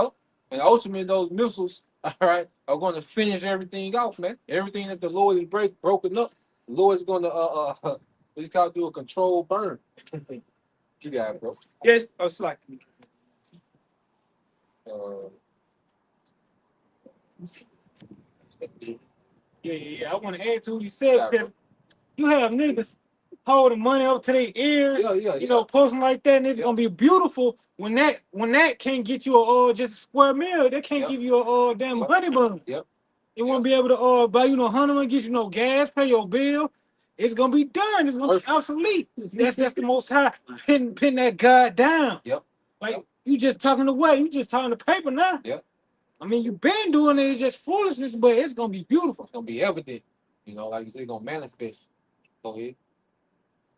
Speaker 1: ultimately, those missiles, all right, are going to finish everything off, man. Everything that the Lord is broken up, the Lord is going to what you call do a controlled burn. You got it, bro.
Speaker 5: Yes, it's like yeah. I want to add to what you said, because you have niggas holding money up to their ears, posting like that, and it's gonna be beautiful when that can't get you just a square meal. They can't give you a damn honey bun.
Speaker 1: Yep.
Speaker 5: You won't be able to buy you no Honeyman, get you no gas, pay your bill. It's gonna be done. It's gonna be obsolete. That's the most high. Pin that God down.
Speaker 1: Yep.
Speaker 5: Like you just talking away. You just talking the paper now.
Speaker 1: Yep.
Speaker 5: I mean, you been doing it. It's just foolishness, but it's gonna be beautiful.
Speaker 1: It's gonna be evident. You know, like you say, it's gonna manifest. Go ahead.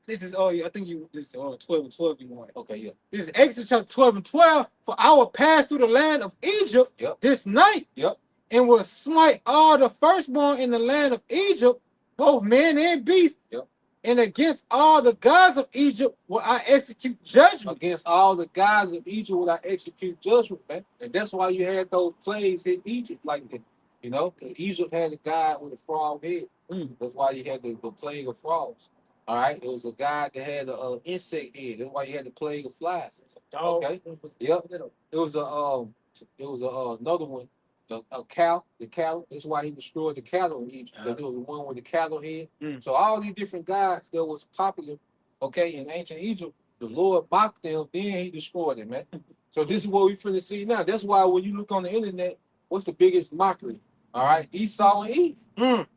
Speaker 5: This is I think this is 12 and 12 you want.
Speaker 1: Okay, yeah.
Speaker 5: This is Exodus chapter 12 and 12. For I will pass through the land of Egypt this night.
Speaker 1: Yep.
Speaker 5: And will smite all the firstborn in the land of Egypt, both man and beast.
Speaker 1: Yep.
Speaker 5: And against all the gods of Egypt will I execute judgment.
Speaker 1: Against all the gods of Egypt will I execute judgment, man. And that's why you had those plagues in Egypt like that. You know, Egypt had a god with a frog head. That's why you had the plague of frogs. All right, it was a god that had an insect head. That's why you had the plague of flies. Okay. Yep. It was another one. A cow, the cattle. That's why he destroyed the cattle in Egypt. Because it was the one with the cattle head. So all these different gods that was popular, okay, in ancient Egypt, the Lord mocked them, then he destroyed them, man. So this is what we finna see now. That's why when you look on the internet, what's the biggest mockery? All right, Esau and Eve.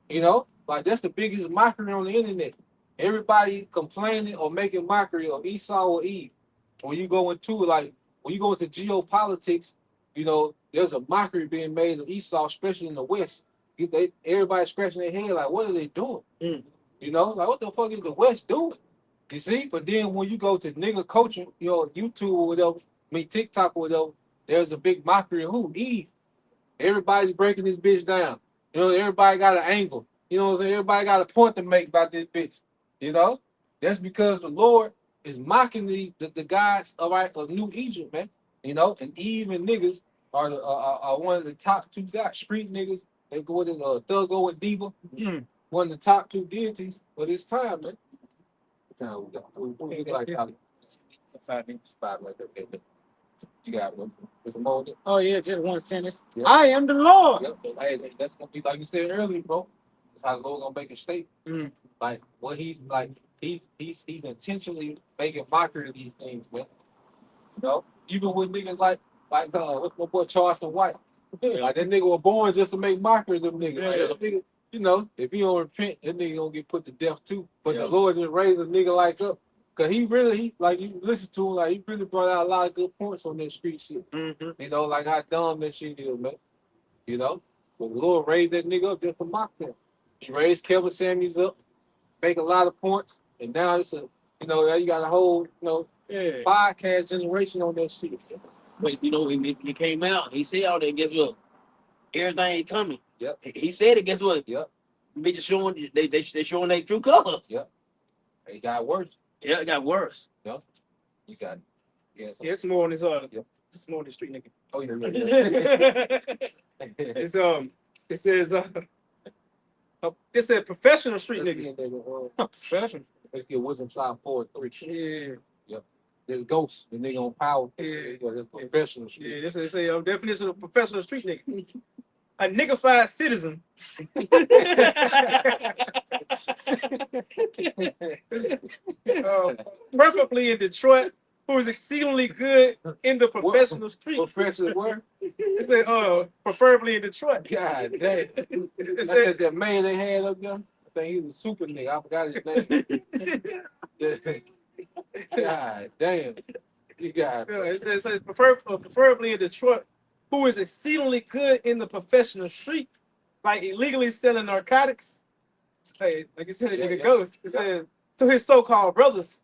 Speaker 1: You know, like that's the biggest mockery on the internet. Everybody complaining or making mockery of Esau or Eve. When you go into geopolitics, you know, there's a mockery being made of Esau, especially in the West. Everybody scratching their head like, what are they doing? You know, like what the fuck is the West doing? You see? But then when you go to nigga culture, you know, YouTube or whatever, TikTok or whatever, there's a big mockery of who? Eve. Everybody's breaking this bitch down. You know, everybody got an angle. You know what I'm saying? Everybody got a point to make about this bitch. You know? That's because the Lord is mocking the gods of New Egypt, man. You know, and Eve and niggas are one of the top two guys, street niggas. They go with Thuggo and Diva. One of the top two deities for this time, man. What time we got? We like 5 minutes. 5 like that. Okay. You got one. With the moment.
Speaker 5: Oh yeah, just one sentence.
Speaker 1: Yep.
Speaker 5: I am the Lord.
Speaker 1: Yep. Hey, that's gonna be like you said earlier, bro. That's how the Lord gonna make a statement. Like what he's intentionally making mockery of these things, man. You know, even with niggas like what's my boy Charleston White. Like that nigga was born just to make mockery of them niggas.
Speaker 5: Yeah.
Speaker 1: Like, that nigga, you know, if he don't repent, that nigga gonna get put to death too. But the Lord just raised a nigga like up. Cause he like you listen to him, like he really brought out a lot of good points on that street shit. You know, like how dumb that shit is, man. You know? But the Lord raised that nigga up just to mock them. He raised Kevin Samuels up, make a lot of points, and now it's you got a whole, podcast generation on that shit.
Speaker 2: But you know, when he came out, he said all that. Guess what? Everything is coming.
Speaker 1: Yep.
Speaker 2: He said it. Guess what?
Speaker 1: Yep.
Speaker 2: Bitches showing they showing their true colors.
Speaker 1: Yep. It got worse.
Speaker 2: Yeah, it got worse.
Speaker 1: Yep. You got it.
Speaker 3: Yeah, it's more on this
Speaker 1: Yep.
Speaker 3: it's more on the street nigga.
Speaker 1: Oh yeah.
Speaker 3: It's it says it said professional street nigga.
Speaker 5: Professional.
Speaker 1: Let's get Wisdom Side 4-3.
Speaker 3: Yeah.
Speaker 1: Yep. There's Ghost, the nigga on Power.
Speaker 3: Yeah.
Speaker 1: There's professional shit.
Speaker 3: Yeah, this is a definition of professional street nigga. A niggified citizen. Preferably in Detroit, who is exceedingly good in the professional street.
Speaker 1: Professional word?
Speaker 3: It said, preferably in Detroit.
Speaker 1: God damn.
Speaker 3: It
Speaker 1: said that man they had up there. I think he was a super nigga. I forgot his name. God damn. You got
Speaker 3: it says preferably in Detroit, who is exceedingly good in the professional street, like illegally selling narcotics. Hey, like you said, it nigga goes. It said to his so-called brothers,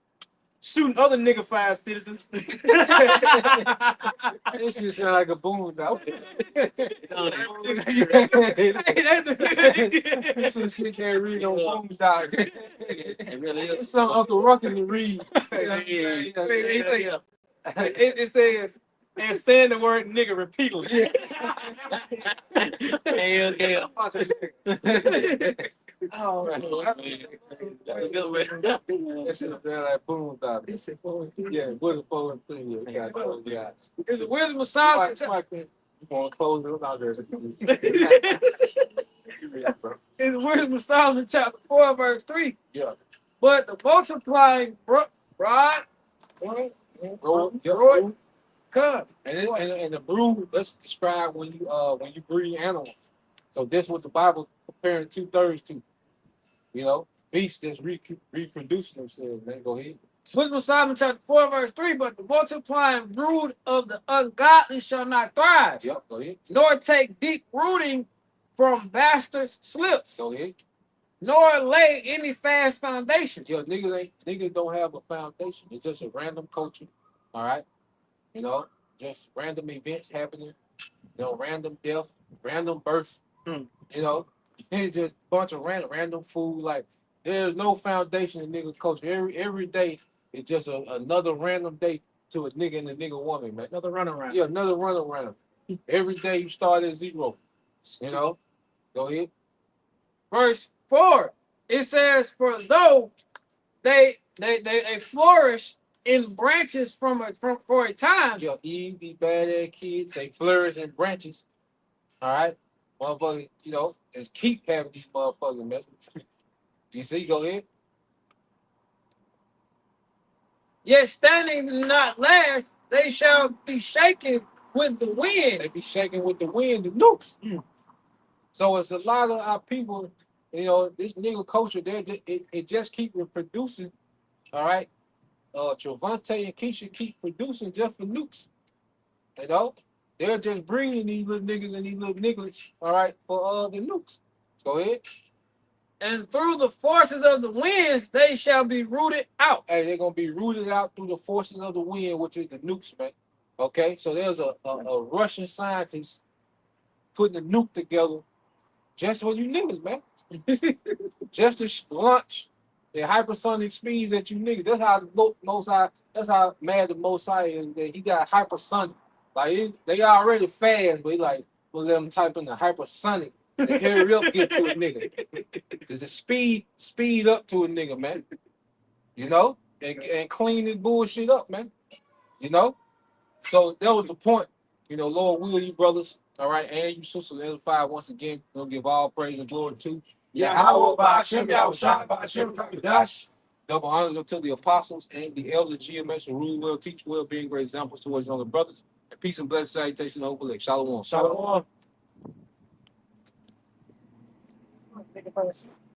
Speaker 3: shooting other niggified citizens.
Speaker 1: This shit sound like a boom dog. Some shit can't read on boom dog. It's some Uncle Ruckus to read.
Speaker 3: It says, and saying the word nigga repeatedly.
Speaker 2: Hell yeah.
Speaker 1: Oh, that shit sound like boom dog. Yeah, Wisdom 4-3. Yeah.
Speaker 5: It's Wisdom of Solomon.
Speaker 1: You want to close it out there?
Speaker 5: It's Wisdom of Solomon chapter 4 verse 3.
Speaker 1: Yeah.
Speaker 5: But the multiplying rod comes.
Speaker 1: And the brood, let's describe when you breed animals. So this what the Bible comparing 2/3 to. You know, beasts that's reproducing themselves. Man, go ahead.
Speaker 4: Wisdom of Solomon chapter 4, verse 3, but the multiplying brood of the ungodly shall not thrive,
Speaker 1: Yep, go ahead.
Speaker 4: nor take deep rooting from bastards' slips,
Speaker 1: Go ahead.
Speaker 4: nor lay any fast foundation.
Speaker 1: Yo, niggas don't have a foundation. It's just a random culture. All right. You know, just random events happening. You know, random death, random birth. You know, it's just a bunch of random food. Like there's no foundation in nigga culture. Every day it's just another random day to a nigga and a nigga woman, man.
Speaker 3: Another runaround.
Speaker 1: Yeah, another runaround. Every day you start at zero. You know, go ahead.
Speaker 4: Verse 4, it says, for though they flourish in branches for a time,
Speaker 1: Yo, Eve, these badass kids, they flourish in branches. All right. Motherfucker, you know, and keep having these motherfuckers, man. You see, go ahead.
Speaker 4: yet standing not last, they shall be shaken with the wind.
Speaker 1: They be shaking with the wind, the nukes. So it's a lot of our people, you know, this nigga culture, it just keep producing. All right. Travante and Keisha keep producing just for nukes. You know, they're just bringing these little niggas and these little nigglets, all right, for the nukes. Go ahead.
Speaker 4: And through the forces of the winds, they shall be rooted out.
Speaker 1: Hey, they're gonna be rooted out through the forces of the wind, which is the nukes, man. Okay, so there's a Russian scientist putting a nuke together just for you niggas, man. Just to launch the hypersonic speeds at you niggas. That's how that's how mad the Most High is that he got hypersonic. Like they already fast, but he like we'll let them type in the hypersonic to hurry up get to a nigga. There's a speed up to a nigga, man. You know, and clean this bullshit up, man. You know, so that was the point. You know, Lord will you brothers, all right, and you sisters edified once again. Gonna give all praise and glory to
Speaker 3: Yahweh, Ba'ashem, Yahushua, Ba'ashem, Kakadash.
Speaker 1: double honors unto the apostles and the elders, GMS, who rule well, teach well, being great examples towards younger brothers. And peace and blessed salutation, hopefully. Shalom.
Speaker 3: Shalom.